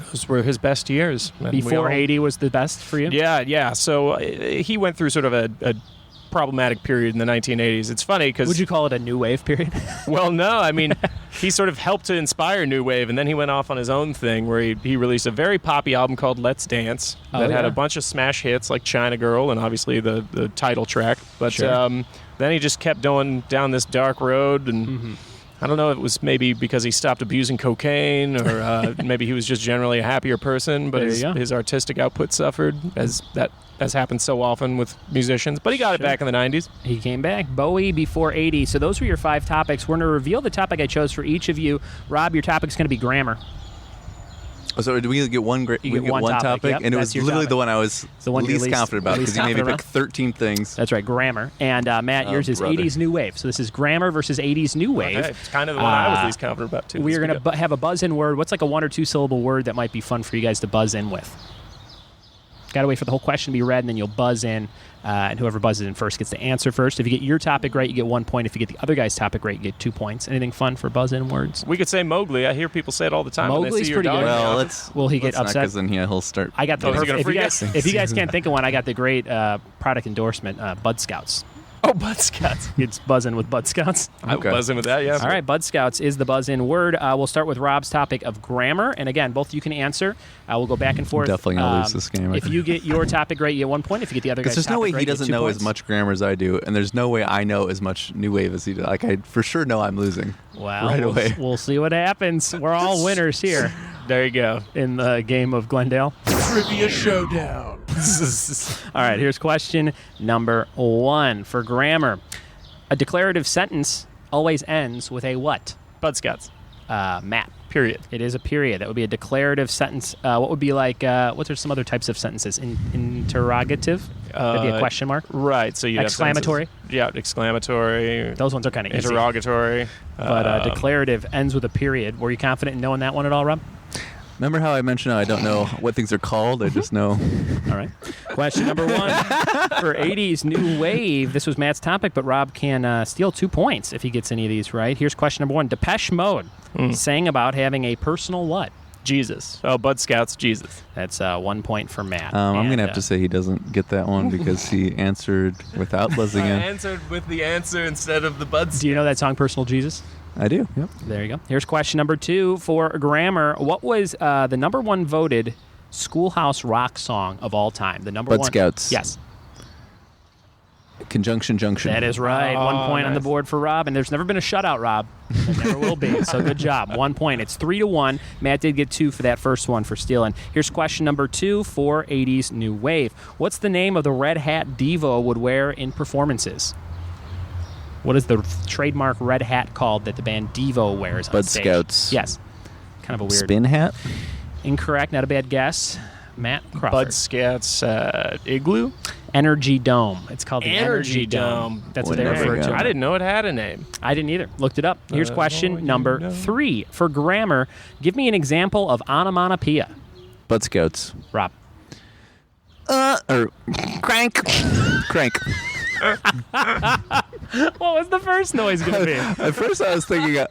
Those were his best years. Before 80 was the best for you? Yeah. So he went through sort of a problematic period in the 1980s. It's funny because... Would you call it a new wave period? Well, no. I mean, he sort of helped to inspire new wave, and then he went off on his own thing where he released a very poppy album called Let's Dance that had a bunch of smash hits like China Girl and obviously the title track. But then he just kept going down this dark road and I don't know if it was maybe because he stopped abusing cocaine or maybe he was just generally a happier person, but his artistic output suffered, as happened so often with musicians. But he got it back in the 90s. He came back. Bowie before 80. So those were your 5 topics. We're going to reveal the topic I chose for each of you. Rob, your topic's going to be grammar. So do we get one? You get one topic, yep, and it was literally the one I was least confident about because you made me pick 13 things. That's right, grammar. And Matt, yours is 80s new wave. So this is grammar versus 80s new wave. Okay. It's kind of the one I was least confident about too. We're going to have a buzz-in word. What's like a 1 or 2 syllable word that might be fun for you guys to buzz in with? Got to wait for the whole question to be read, and then you'll buzz in, and whoever buzzes in first gets to answer first. If you get your topic right, you get 1 point. If you get the other guy's topic right, you get 2 points. Anything fun for buzz-in words? We could say Mowgli. I hear people say it all the time. Mowgli's pretty good. Well, will he get upset? Because then he'll start. I got the perfect. If you guys can't think of one, I got the great product endorsement, Bud Scouts. Oh, Bud Scouts. It's buzzing with Bud Scouts. I'm buzzing with that, yeah. All right, Bud Scouts is the buzz-in word. We'll start with Rob's topic of grammar. And again, both you can answer. We'll go back and forth. I'm definitely going to lose this game. If you get your topic right, you get 1 point. If you get the other guy's topic right, there's no way he doesn't know points. as much grammar as I do, and there's no way I know as much new wave as he does. Like, I for sure know I'm losing. Well, right away. We'll see what happens. We're all winners here. There you go. In the game of Glendale. Trivia Showdown. All right, here's question number 1 for grammar. A declarative sentence always ends with a what? Bud Scouts. Matt. Period. It is a period. That would be a declarative sentence. What would be like, what are some other types of sentences? Interrogative? That'd be a question mark? Right. So you exclamatory? Yeah, exclamatory. Those ones are kind of easy. Interrogatory. But declarative ends with a period. Were you confident in knowing that one at all, Rob? Remember how I mentioned how I don't know what things are called? I just know. All right. Question number 1 for 80s new wave. This was Matt's topic, but Rob can steal 2 points if he gets any of these right. Here's question number 1. Depeche Mode sang about having a personal what? Jesus. Oh, Bud Scouts, Jesus. That's 1 point for Matt. I'm going to have to say he doesn't get that one because he answered without buzzing in. I answered with the answer instead of the Bud Scouts. Do you know that song, Personal Jesus? I do, yep. There you go. Here's question number 2 for grammar. What was the number 1 voted schoolhouse rock song of all time? The number Bud 1. Scouts. Yes. Conjunction Junction. That is right. 1 point on the board for Rob, and there's never been a shutout, Rob. There never will be. So good job. 1 point. It's 3-1. Matt did get 2 for that first one for stealing. Here's question number 2 for 80s new wave. What's the name of the red hat Devo would wear in performances? What is the trademark red hat called that the band Devo wears on Bud stage? Scouts. Yes. Kind of a weird. Spin hat? Incorrect. Not a bad guess. Matt Crawford. Bud Scouts Igloo? Energy Dome. It's called the Energy Dome. That's what they refer to. I didn't know it had a name. I didn't either. Looked it up. Here's question number 3 for grammar. Give me an example of onomatopoeia. Bud Scouts. Rob. Or crank. Crank. What was the first noise going to be? At first I was thinking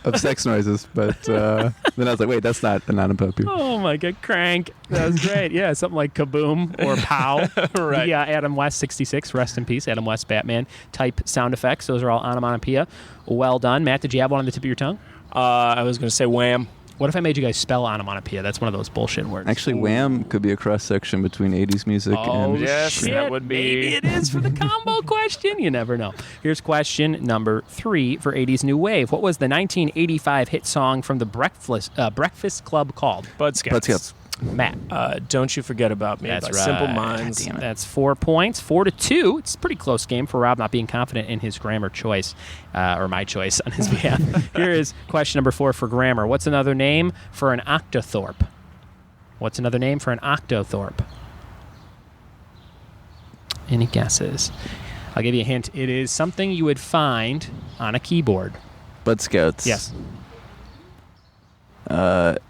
of sex noises, but then I was like, wait, that's not an onomatopoeia. Oh my God, crank. That was great. Yeah, something like kaboom or pow. Right. Yeah, Adam West 66, rest in peace. Adam West, Batman type sound effects. Those are all onomatopoeia. Well done. Matt, did you have one on the tip of your tongue? I was going to say wham. What if I made you guys spell onomatopoeia? That's one of those bullshit words. Actually, wham could be a cross-section between 80s music and... yes, shit. that would be... Maybe it is for the combo question. You never know. Here's question number 3 for 80s new wave. What was the 1985 hit song from the Breakfast Club called? Bud Scouts. Bud Scouts. Matt. Don't You Forget About Me That's by right. Simple Minds. That's 4 points. 4-2. It's a pretty close game for Rob not being confident in his grammar choice, or my choice on his behalf. Here is question number 4 for grammar. What's another name for an octothorpe? What's another name for an octothorpe? Any guesses? I'll give you a hint. It is something you would find on a keyboard. Bud Scouts. Yes.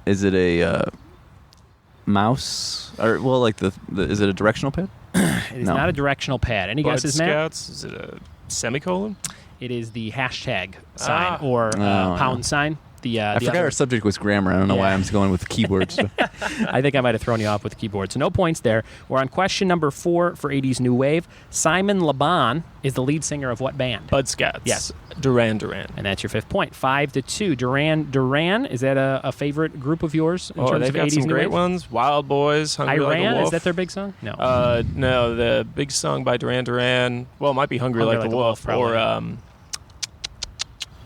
Is it a mouse? Or, well, like is it a directional pad? It is not a directional pad. Any Bud guesses, Matt? Scouts. Is it a semicolon? It is the hashtag sign or pound sign. I forgot our subject was grammar. I don't know why I'm going with keyboard stuff. I think I might have thrown you off with keyboard. So no points there. We're on question number 4 for 80s New Wave. Simon LeBon is the lead singer of what band? Bud Scouts. Yes. Duran Duran. And that's your 5th point. 5-2. Duran, is that a favorite group of yours in terms they've of got 80s some New great Wave? ones. Wild Boys, Hungry Like a Iran, Wolf. is that their big song? No. No, the big song by Duran Duran. Well, it might be Hungry Like a Wolf. probably. Or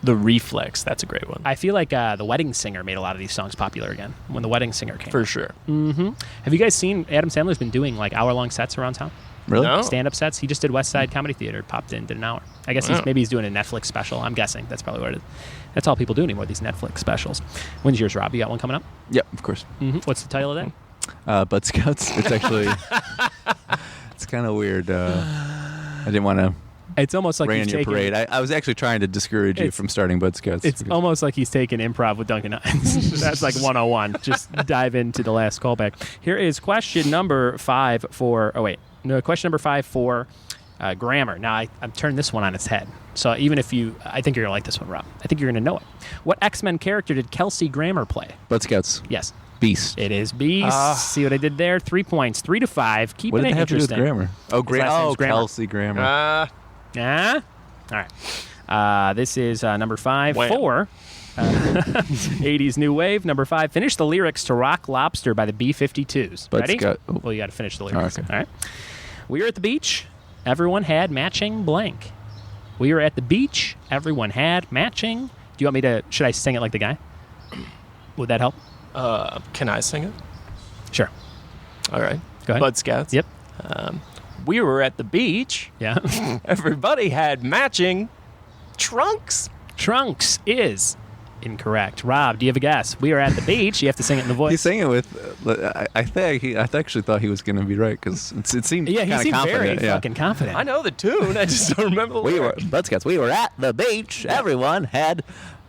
The Reflex, that's a great one. I feel like The Wedding Singer made a lot of these songs popular again when The Wedding Singer came. For sure. Have you guys seen Adam Sandler's been doing like hour-long sets around town? Really? No. Stand-up sets. He just did West Side Comedy Theater, popped in, did an hour. I guess maybe he's doing a Netflix special. I'm guessing that's probably what it is. That's all people do anymore, these Netflix specials. When's yours, Rob? You got one coming up? Yep, of course. What's the title of that? Bud Scouts. It's actually it's kind of weird. I didn't want to It's almost like rain he's on your taking, parade. I was actually trying to discourage you from starting Bud Scouts. It's almost like he's taking improv with Duncan Hines. That's like 101. Just dive into the last callback. Here is question number 5 for... Oh, wait. No, question number 5 for grammar. Now, I'm turning this one on its head. So even if you... I think you're going to like this one, Rob. I think you're going to know it. What X-Men character did Kelsey Grammer play? Bud Scouts. Yes. Beast. It is Beast. See what I did there? 3 points. 3-5. Keeping What did it it have to do with interesting. grammar? Oh, His last name's Grammer. Kelsey Grammer. Yeah? All right. This is number 5 for 80s New Wave. Number 5, finish the lyrics to Rock Lobster by the B-52s. Bud Ready? Scout. Well, you got to finish the lyrics. Okay. All right. We were at the beach. Everyone had matching blank. We were at the beach. Everyone had matching. Do you want me to... Should I sing it like the guy? Would that help? Can I sing it? Sure. All right. Go ahead. Bud Scouts. Yep. We were at the beach. Yeah. Everybody had matching trunks. Trunks is incorrect. Rob, do you have a guess? We are at the beach. You have to sing it in the voice. He sang it with. I actually thought he was going to be right because it seemed Yeah, he kind of seemed confident. very fucking confident. I know the tune. I just don't remember the We were lyrics. Bud Scouts. We were at the beach. Everyone had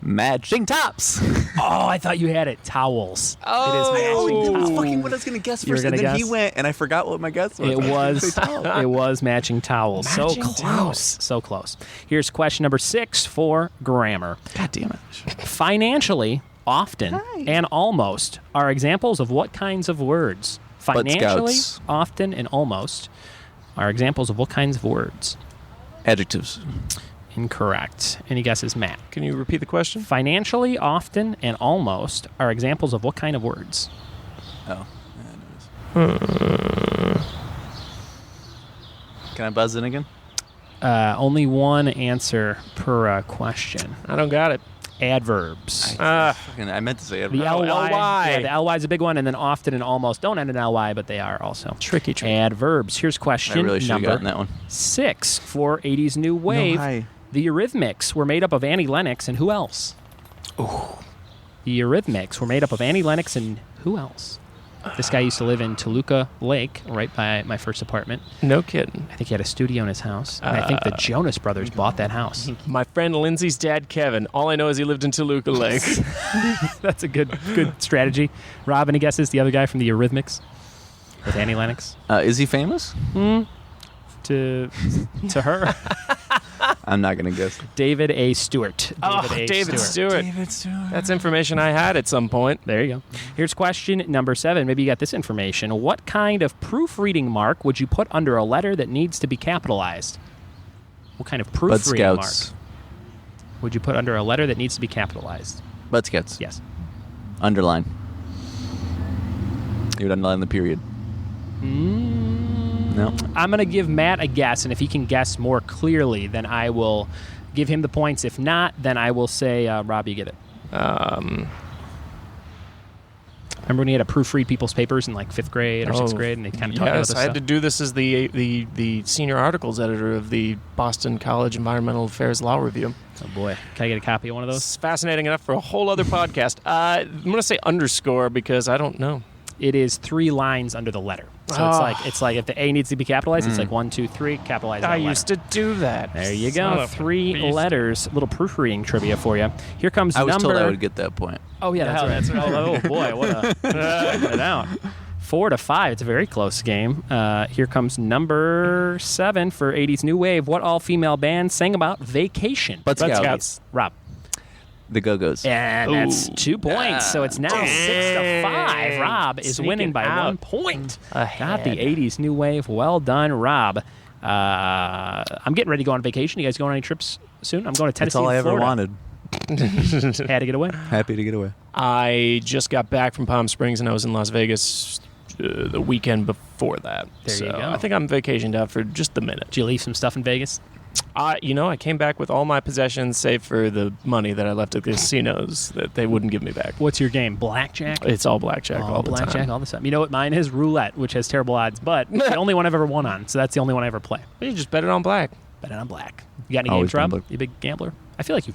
matching tops. Oh, I thought you had it. Towels. Oh. It is matching That's towels. fucking what I was going to guess You were first, gonna and then he guess? went, and I forgot what my guess was. It was matching towels. So Matching close. towels. So close. Here's question number 6 for grammar. God damn it. Financially, often, and almost are examples of what kinds of words? Financially, Scouts. often, and almost are examples of what kinds of words? Adjectives. Incorrect. Any guesses, Matt? Can you repeat the question? Financially, often, and almost are examples of what kind of words? Oh. Can I buzz in again? Only one answer per question. I don't got it. Adverbs. I meant to say The adverb. ly. LY. Yeah, the ly is a big one, and then often and almost don't end in ly, but they are also. Tricky. Adverbs. Here's I question really should have number gotten that one. 6 for 80s New Wave. hi. The Eurythmics were made up of Annie Lennox and who else? Oh. The Eurythmics were made up of Annie Lennox and who else? This guy used to live in Toluca Lake, right by my first apartment. No kidding. I think he had a studio in his house. And I think the Jonas Brothers bought that house. My friend Lindsay's dad, Kevin. All I know is he lived in Toluca Lake. That's a good strategy. Rob, any guesses? The other guy from the Eurythmics with Annie Lennox? Is he famous? To her? I'm not going to guess. David A. Stewart. David Stewart. That's information I had at some point. There you go. Here's question number 7. Maybe you got this information. What kind of proofreading mark would you put under a letter that needs to be capitalized? What kind of Bud proofreading mark Scouts. would you put under a letter that needs to be capitalized? Bud Scouts. Yes. Underline. You would underline the period. No. I'm going to give Matt a guess, and if he can guess more clearly, then I will give him the points. If not, then I will say, Rob, you get it. Remember when you had to proofread people's papers in like 5th grade or 6th grade, and they kind of talk about this Yes, I had stuff? to do this as the senior articles editor of the Boston College Environmental Affairs Law Review. Oh, boy. Can I get a copy of one of those? It's fascinating enough for a whole other podcast. I'm going to say underscore because I don't know. It is 3 lines under the letter. So it's like if the A needs to be capitalized, it's like 1, 2, 3, capitalize that I letter. used to do that. There you Son go. of a 3 beast. letters. Little proofreading trivia for you. Here comes I was number... told I would get that point. Oh, yeah, that's right. Oh, boy, what a... checking it out. 4-5. It's a very close game. Here comes number 7 for 80s New Wave. What all-female band sang about vacation? Bud Scouts. Rob. The Go-Go's. And that's 2 points. So it's now 6-5. Rob is Sneaking winning by out 1 point. ahead. Got the 80s New Wave. Well done, Rob. I'm getting ready to go on vacation. You guys going on any trips soon? I'm going to Tennessee That's all I and ever Florida. wanted. Had to get away. Happy to get away. I just got back from Palm Springs and I was in Las Vegas the weekend before that. There you So go. I think I'm vacationed out for just a minute. Did you leave some stuff in Vegas? I came back with all my possessions save for the money that I left at the casinos that they wouldn't give me back. What's your game? Blackjack? It's all blackjack all the time. Blackjack all the time. You know what mine is? Roulette, which has terrible odds, but it's the only one I've ever won on, so that's the only one I ever play. You just bet it on black. Bet it on black. You got any Always games, Rob? gambler. You a big gambler? I feel like you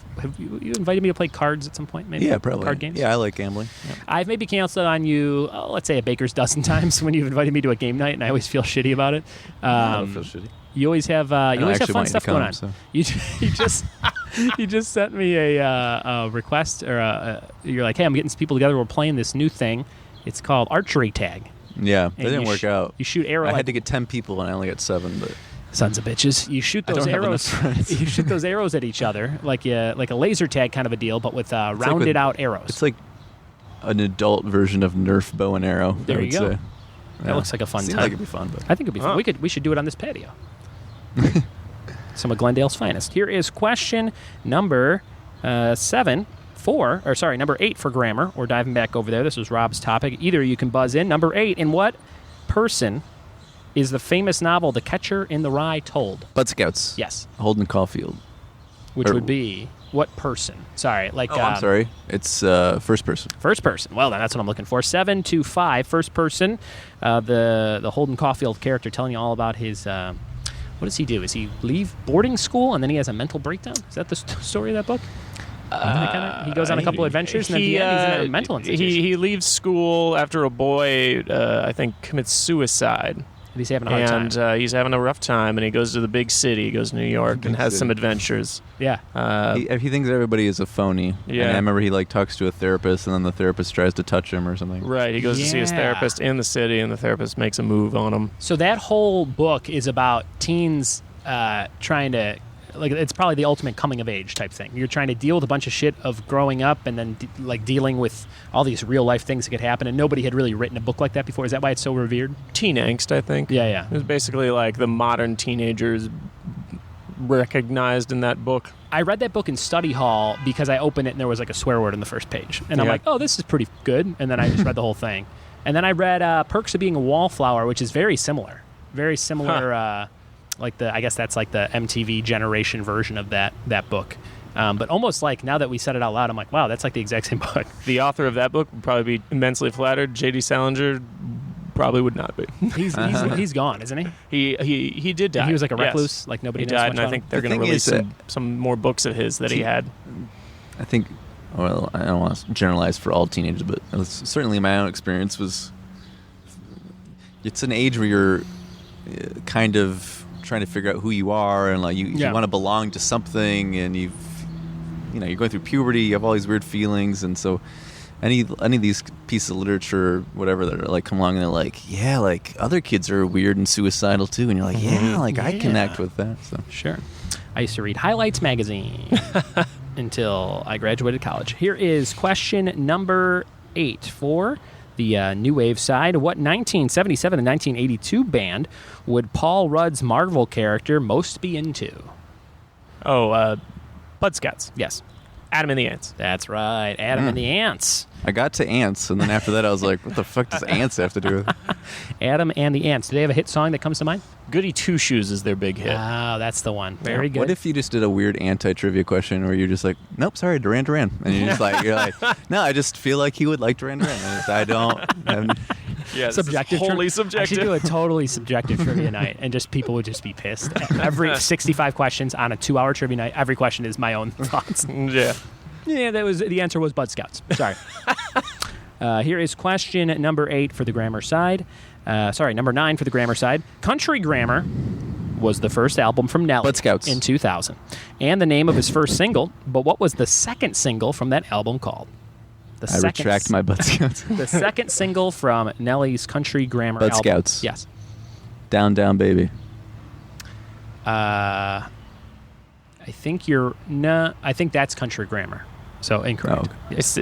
invited me to play cards at some point, maybe? Yeah, probably. Card games? Yeah, I like gambling. Yeah. I've maybe canceled on you, let's say a baker's dozen times when you've invited me to a game night, and I always feel shitty about it. I don't feel shitty. You always have fun stuff going on. So. You just sent me a request, or you're like, hey, I'm getting some people together. We're playing this new thing. It's called archery tag. Yeah, that And didn't work out. You shoot arrow. I had to get 10 people, and I only got 7. But sons of bitches. You shoot those I don't have arrows. enough friends. You shoot those arrows at each other like a laser tag kind of a deal, but with rounded out arrows. It's like an adult version of Nerf bow and arrow. There I you would go. say. That looks like a fun Seems time. like it'd be fun, but I think it'd be fun. We should do it on this patio. Some of Glendale's finest. Here is question number 8 for grammar. We're diving back over there. This was Rob's topic. Either you can buzz in. Number 8, in what person is the famous novel The Catcher in the Rye told? Bud Scouts. Yes. Holden Caulfield. Which would be what person? Sorry. I'm sorry. It's first person. First person. Well, then that's what I'm looking for. 7 to 5. First person. The Holden Caulfield character telling you all about his... what does he do? Does he leave boarding school and then he has a mental breakdown? Is that the story of that book? He goes on a couple adventures and then he's in a mental institution. He leaves school after a boy, I think, commits suicide. And he's having a hard time. And he's having a rough time, and he goes to the big city. He goes to New York and has some adventures. Yeah. He thinks everybody is a phony. Yeah. And I remember he talks to a therapist, and then the therapist tries to touch him or something. Right. He goes to see his therapist in the city, and the therapist makes a move on him. So that whole book is about teens trying to... it's probably the ultimate coming of age type thing. You're trying to deal with a bunch of shit of growing up and then dealing with all these real life things that could happen, and nobody had really written a book like that before. Is that why it's so revered? Teen angst, I think. Yeah. It was basically like the modern teenagers recognized in that book. I read that book in study hall because I opened it and there was like a swear word on the first page. And I'm like, oh, this is pretty good. And then I just read the whole thing. And then I read Perks of Being a Wallflower, which is very similar. Very similar... I guess that's like the MTV generation version of that book. But almost like now that we said it out loud, I'm like, wow, that's like the exact same book. The author of that book would probably be immensely flattered. J.D. Salinger probably would not be. He's gone, isn't he? He did die. And he was like a recluse, like nobody knows died, much and I about think him. they're going to release some more books of his that he had. I think, well, I don't want to generalize for all teenagers, but it was certainly my own experience was, it's an age where you're kind of trying to figure out who you are, and you want to belong to something, and you're going through puberty, you have all these weird feelings, and so any of these pieces of literature, whatever, that are come along and they're like, yeah, other kids are weird and suicidal too, and you're like, I connect with that. So sure. I used to read Highlights magazine until I graduated college. Here is question number 8 for the New Wave side. What 1977 and 1982 band would Paul Rudd's Marvel character most be into? Bud Scouts. Yes. Adam and the Ants. That's right. Adam and the Ants. I got to Ants, and then after that I was like, what the fuck does Ants have to do with it? Adam and the Ants. Do they have a hit song that comes to mind? Goody Two Shoes is their big hit. Oh, that's the one. Very good. What if you just did a weird anti-trivia question where you're just like, nope, sorry, Duran Duran. And you're like, no, I just feel like he would like Duran Duran. And I don't. Yeah, subjective. Wholly subjective. I should do a totally subjective trivia night, and just people would just be pissed. Every 65 questions on a 2-hour trivia night, every question is my own thoughts. Yeah. Yeah, the answer was Bud Scouts. Sorry. Here is question number 8 for the grammar side. Number 9 for the grammar side. Country Grammar was the first album from Nelly. Bud Scouts. In 2000. And the name of his first single, but what was the second single from that album called? I retract my Bud Scouts. The second single from Nelly's Country Grammar Bud album. Scouts. Yes. Down, Down, Baby. I think that's Country Grammar. So incorrect. Oh, okay. Yes.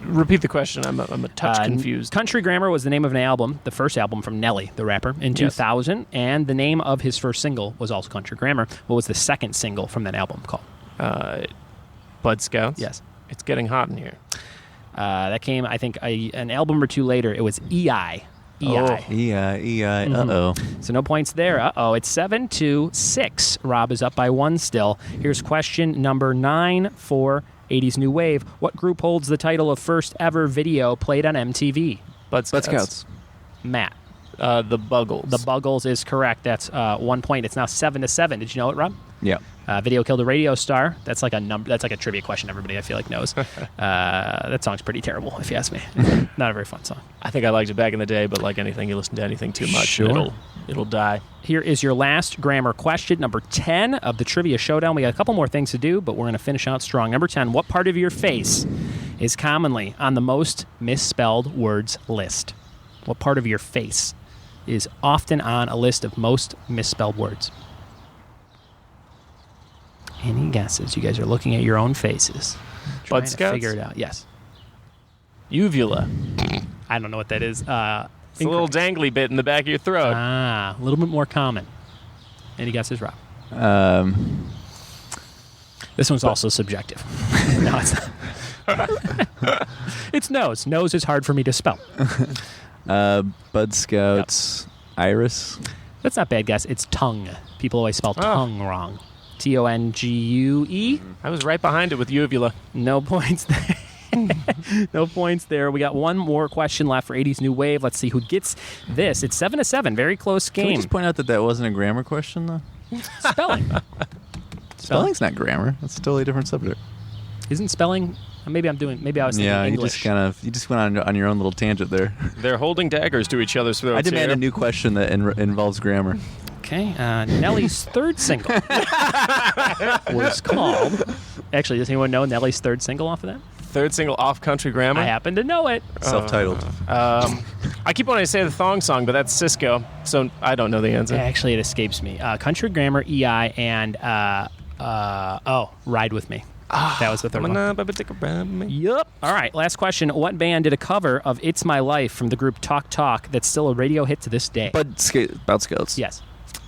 Repeat the question. I'm a touch confused. Country Grammar was the name of an album, the first album from Nelly, the rapper, in 2000, and the name of his first single was also Country Grammar. What was the second single from that album called? Bud Scouts? Yes. It's Getting Hot in Here. That came, I think, an album or two later. It was EI, E-I. Uh-oh. So no points there. Uh-oh. It's 7-6. Rob is up by 1 still. Here's question number 9 for 80s New Wave. What group holds the title of first ever video played on MTV? Bud Scouts. Matt. The Buggles. The Buggles is correct. That's 1 point. It's now 7-7. Did you know it, Rob? Yeah. Video killed a radio star. That's like a number. That's like a trivia question. Everybody, I feel like, knows. That song's pretty terrible, if you ask me. Not a very fun song. I think I liked it back in the day, but like anything, you listen to anything too much, Sure. it'll die. Here is your last grammar question, number 10 of the Trivia Showdown. We got a couple more things to do, but we're going to finish out strong. Number 10, what part of your face is commonly on the most misspelled words list? What part of your face is often on a list of most misspelled words? Any guesses? You guys are looking at your own faces. Trying Bud to Scouts? figure it out. Yes. Uvula. I don't know what that is. It's a little dangly bit in the back of your throat. A little bit more common. Any guesses, Rob? This one's also subjective. No, it's not. It's nose. Nose is hard for me to spell. Bud Scouts. Iris. That's not a bad guess. It's tongue. People always spell tongue wrong. Tongue. I was right behind it with uvula. No points there. No points there. We got one more question left for 80s New Wave. Let's see who gets this. It's 7-7. Very close Can we game. just point out that wasn't a grammar question, though? Spelling. Spelling's not grammar. That's a totally different subject. Isn't spelling? Maybe I was thinking English. You just went on your own little tangent there. They're holding daggers to each other's throats. I demand here. a new question that involves grammar. Okay, Nelly's third single was called... Actually, does anyone know Nelly's third single off of that? Third single off Country Grammar. I happen to know it. Self-titled. I keep wanting to say the thong song, but that's Cisco, so I don't know the answer. Actually, it escapes me. Country Grammar, EI, and Ride With Me. That was the third one. Yup. All right, last question. What band did a cover of It's My Life from the group Talk Talk that's still a radio hit to this day? Bud Scouts. Yes.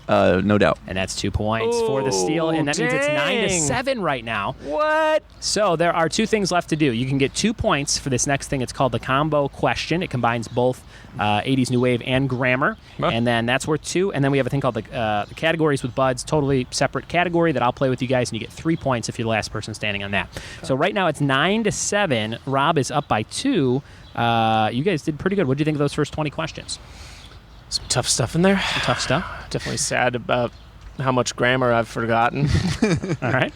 No doubt. And that's 2 points for the steal, and that means it's 9-7 right now. What? So there are 2 things left to do. You can get 2 points for this next thing. It's called the combo question. It combines both 80s New Wave and grammar, and then that's worth 2. And then we have a thing called the categories with Buds, totally separate category that I'll play with you guys, and you get 3 points if you're the last person standing on that. So right now it's 9-7. Rob is up by 2. You guys did pretty good. What did you think of those first 20 questions? Some tough stuff in there. Some tough stuff. Definitely sad about how much grammar I've forgotten. All right.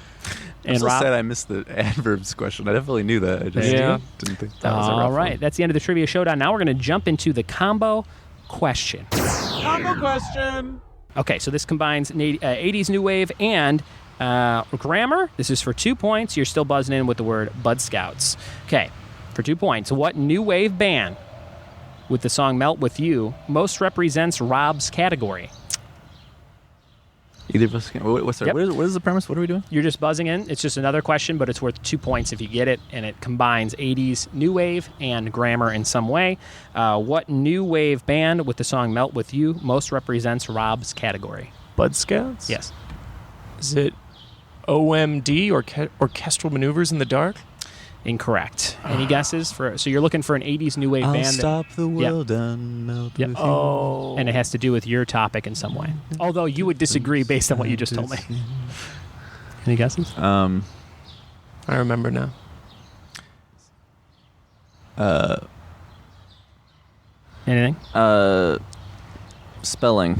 I'm so sad I missed the adverbs question. I definitely knew that. I just didn't think that was a rough All right. one. That's the end of the Trivia Showdown. Now we're going to jump into the combo question. Combo question. Okay, so this combines 80s New Wave and grammar. This is for 2 points. You're still buzzing in with the word Bud Scouts. Okay, for 2 points. What New Wave band with the song Melt With You most represents Rob's category? Either of us can. What is the premise? What are we doing? You're just buzzing in. It's just another question, but it's worth 2 points if you get it, and it combines 80s New Wave and grammar in some way. What New Wave band with the song Melt With You most represents Rob's category? Bud Scouts? Yes. Is it OMD, or Orchestral Maneuvers in the Dark? Incorrect. Any guesses? So you're looking for an 80s New Wave band. Stop the world and melt with you. Oh. And it has to do with your topic in some way. Although you would disagree based on what you just told me. Any guesses? I remember now. Anything? Spelling.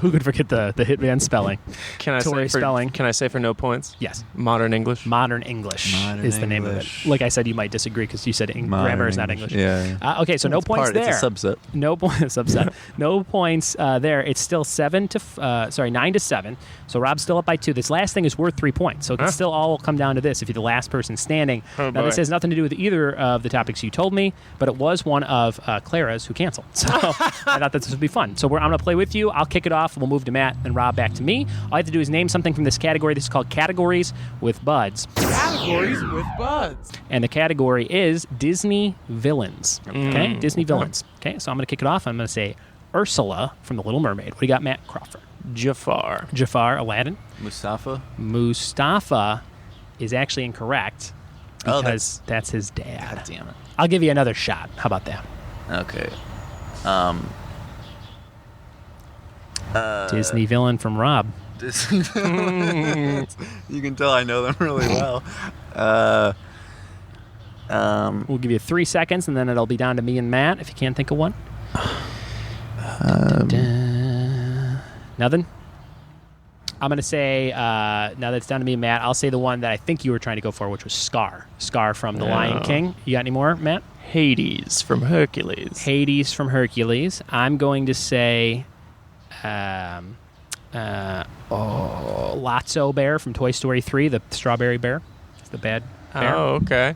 Who could forget the hitman spelling? Can I Tory say spelling. Can I say for no points? Yes. Modern English. Modern English is the name of it. Like I said, you might disagree because you said grammar is not English. Yeah. Okay, so no points there. It's a subset. No points. Subset. No points there. It's still 9-7. So Rob's still up by 2. This last thing is worth 3 points. So it can still all come down to this if you're the last person standing. Now this has nothing to do with either of the topics you told me, but it was one of Clara's who canceled. So I thought that this would be fun. So I'm going to play with you. I'll kick it off. We'll move to Matt and Rob back to me. All I have to do is name something from this category. This is called Categories with Buds. Categories with Buds. And the category is Disney villains. Okay, Disney villains. Okay, so I'm going to kick it off. I'm going to say Ursula from The Little Mermaid. What do you got, Matt Crawford? Jafar, Aladdin. Mustafa is actually incorrect because that's his dad. God damn it. I'll give you another shot. How about that? Okay. Disney villain from Rob. Disney villains. You can tell I know them really well. We'll give you 3 seconds, and then it'll be down to me and Matt if you can't think of one. Nothing? I'm going to say, now that it's down to me and Matt, I'll say the one that I think you were trying to go for, which was Scar. Scar from The Lion King. You got any more, Matt? Hades from Hercules. Hades from Hercules. I'm going to say Lotso Bear from Toy Story 3, the strawberry bear. It's the bad bear. Oh, okay.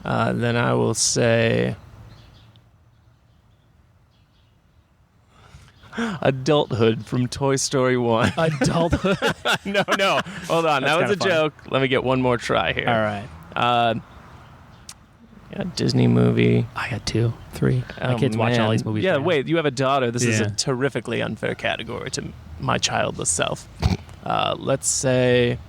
Then I will say Adulthood from Toy Story 1. Adulthood? No. Hold on. That was a joke. Let me get one more try here. All right. Disney movie. I got 2, 3. My kids watch all these movies. Yeah, right now. wait. You have a daughter. This is a terrifically unfair category to my childless self. Let's say...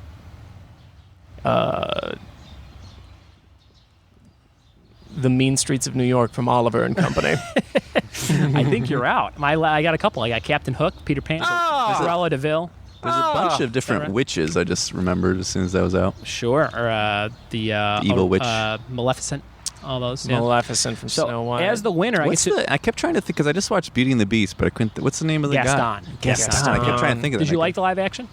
The Mean Streets of New York from Oliver and Company. I think you're out. I got a couple. I got Captain Hook, Peter Pan, Cruella de Vil. There's a bunch of different witches I just remembered as soon as that was out. Sure. Or the Evil Witch. Maleficent. All those. Yeah. Maleficent from Snow White. As the winner, I kept trying to think, because I just watched Beauty and the Beast, but I couldn't. What's the name of the guy? Gaston. I kept trying to think of that. Did you like the live action?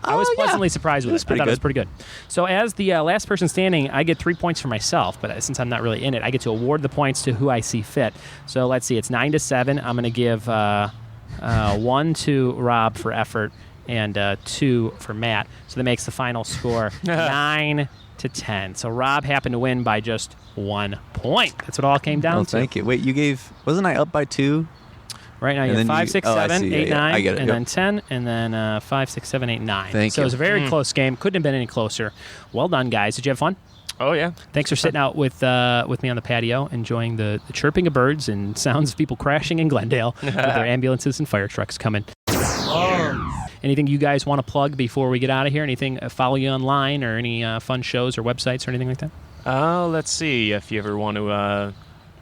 I was pleasantly surprised with it. I thought it was pretty good. So as the last person standing, I get 3 points for myself, but since I'm not really in it, I get to award the points to who I see fit. So let's see, it's 9-7. I'm going to give 1 to Rob for effort and 2 for Matt. So that makes the final score 9-10. So Rob happened to win by just 1 point. That's what it all came down to. Thank you. Wait, wasn't I up by 2? Right now you have 5, 6, 7, 8, 9, I get it. and then 10, and then 5, 6, 7, 8, 9. Thank so you. it was a very close game. Couldn't have been any closer. Well done, guys. Did you have fun? Oh, yeah. Thanks for sitting out with me on the patio, enjoying the chirping of birds and sounds of people crashing in Glendale with their ambulances and fire trucks coming. Anything you guys want to plug before we get out of here? Anything, follow you online or any fun shows or websites or anything like that? Let's see. If you ever want to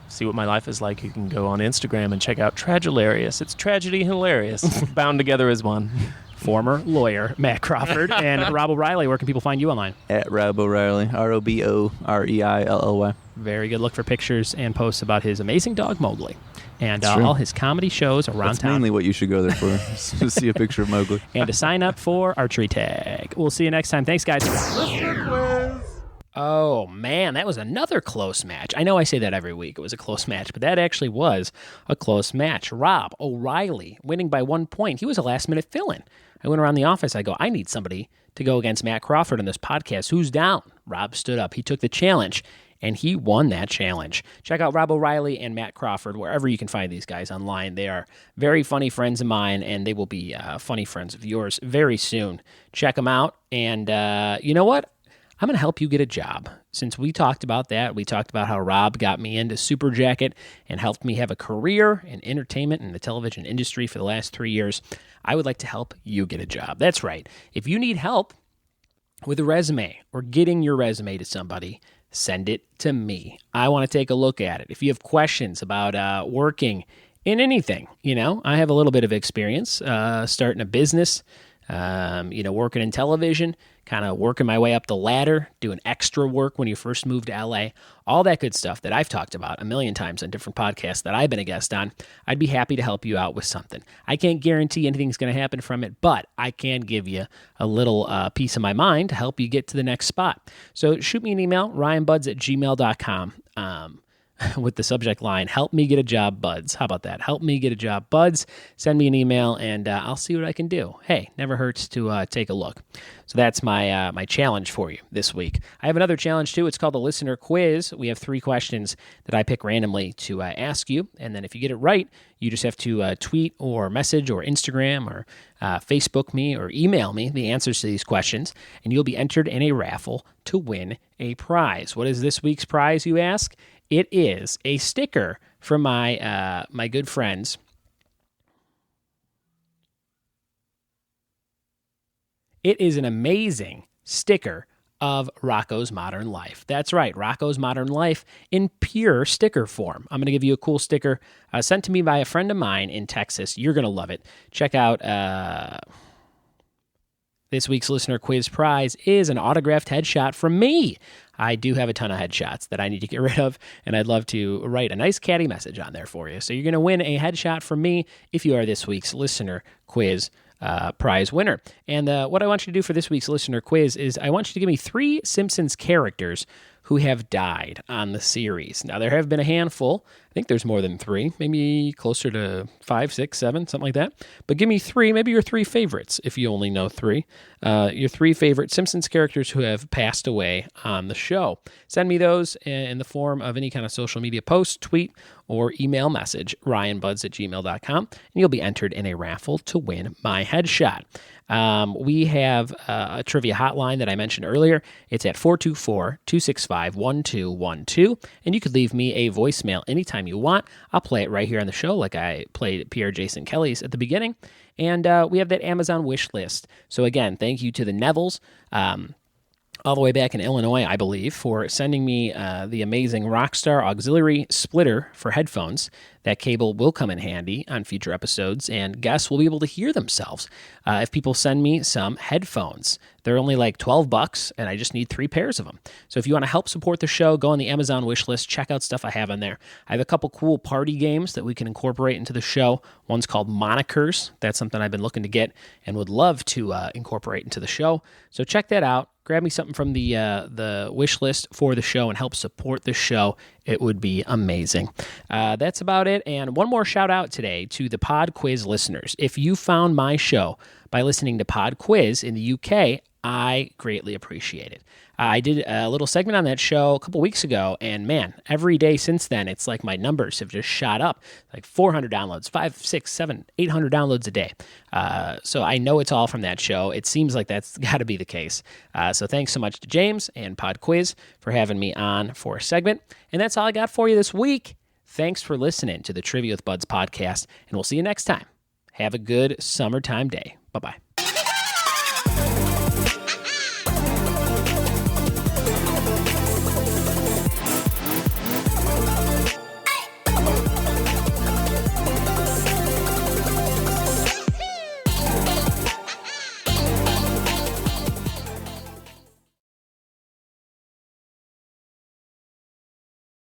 see what my life is like, you can go on Instagram and check out Tragilarious. It's tragedy and hilarious, bound together as one. Former lawyer Matt Crawford and Rob O'Reilly. Where can people find you online? At Rob O'Reilly, ROBOREILLY. Very good. Look for pictures and posts about his amazing dog Mowgli and all his comedy shows around That's town. mainly what you should go there for, to see a picture of Mowgli. And to sign up for Archery Tag. We'll see you next time. Thanks, guys. Oh, man, that was another close match. I know I say that every week. It was a close match, but that actually was a close match. Rob O'Reilly winning by 1 point. He was a last-minute fill-in. I went around the office. I go, I need somebody to go against Matt Crawford on this podcast. Who's down? Rob stood up. He took the challenge, and he won that challenge. Check out Rob O'Reilly and Matt Crawford wherever you can find these guys online. They are very funny friends of mine, and they will be funny friends of yours very soon. Check them out, and you know what? I'm going to help you get a job. Since we talked about that, we talked about how Rob got me into Super Jacket and helped me have a career in entertainment and the television industry for the last 3 years. I would like to help you get a job. That's right. If you need help with a resume or getting your resume to somebody, send it to me. I want to take a look at it. If you have questions about working in anything, I have a little bit of experience starting a business, working in television, kind of working my way up the ladder, doing extra work when you first moved to LA, all that good stuff that I've talked about a million times on different podcasts that I've been a guest on. I'd be happy to help you out with something. I can't guarantee anything's going to happen from it, but I can give you a little piece of my mind to help you get to the next spot. So shoot me an email, ryanbuds@gmail.com. With the subject line, help me get a job, buds. How about that? Help me get a job, buds. Send me an email, and I'll see what I can do. Hey, never hurts to take a look. So that's my challenge for you this week. I have another challenge, too. It's called the Listener Quiz. We have 3 questions that I pick randomly to ask you, and then if you get it right, you just have to tweet or message or Instagram or Facebook me or email me the answers to these questions, and you'll be entered in a raffle to win a prize. What is this week's prize, you ask? It is a sticker from my my good friends. It is an amazing sticker of Rocco's Modern Life. That's right, Rocco's Modern Life in pure sticker form. I'm going to give you a cool sticker sent to me by a friend of mine in Texas. You're going to love it. Check out this week's listener quiz prize is an autographed headshot from me. I do have a ton of headshots that I need to get rid of, and I'd love to write a nice catty message on there for you. So you're going to win a headshot from me if you are this week's listener quiz prize winner. And what I want you to do for this week's listener quiz is I want you to give me 3 Simpsons characters who have died on the series. Now, there have been a handful. I think there's more than 3, maybe closer to 5, 6, 7, something like that. But give me 3, maybe your 3 favorites, if you only know 3. Your 3 favorite Simpsons characters who have passed away on the show. Send me those in the form of any kind of social media post, tweet, or email message, ryanbuds@gmail.com, and you'll be entered in a raffle to win my headshot. We have a trivia hotline that I mentioned earlier. It's at 424-265-1212, and you could leave me a voicemail anytime you want. I'll play it right here on the show like I played Pierre Jason Kelly's at the beginning. And we have that Amazon wish list. So again, thank you to the Nevilles, all the way back in Illinois, I believe, for sending me the amazing Rockstar Auxiliary Splitter for headphones. That cable will come in handy on future episodes, and guests will be able to hear themselves if people send me some headphones. They're only like $12, and I just need 3 pairs of them. So if you want to help support the show, go on the Amazon wish list, check out stuff I have on there. I have a couple cool party games that we can incorporate into the show. One's called Monikers. That's something I've been looking to get and would love to incorporate into the show. So check that out. Grab me something from the wish list for the show and help support the show. It would be amazing. That's about it. And one more shout out today to the Pod Quiz listeners. If you found my show by listening to Pod Quiz in the UK, I greatly appreciate it. I did a little segment on that show a couple weeks ago, and man, every day since then, it's like my numbers have just shot up. Like 400 downloads, 5, 6, 7, 800 downloads a day. So I know it's all from that show. It seems like that's got to be the case. So thanks so much to James and Pod Quiz for having me on for a segment. And that's all I got for you this week. Thanks for listening to the Trivia with Buds podcast, and we'll see you next time. Have a good summertime day. Bye-bye.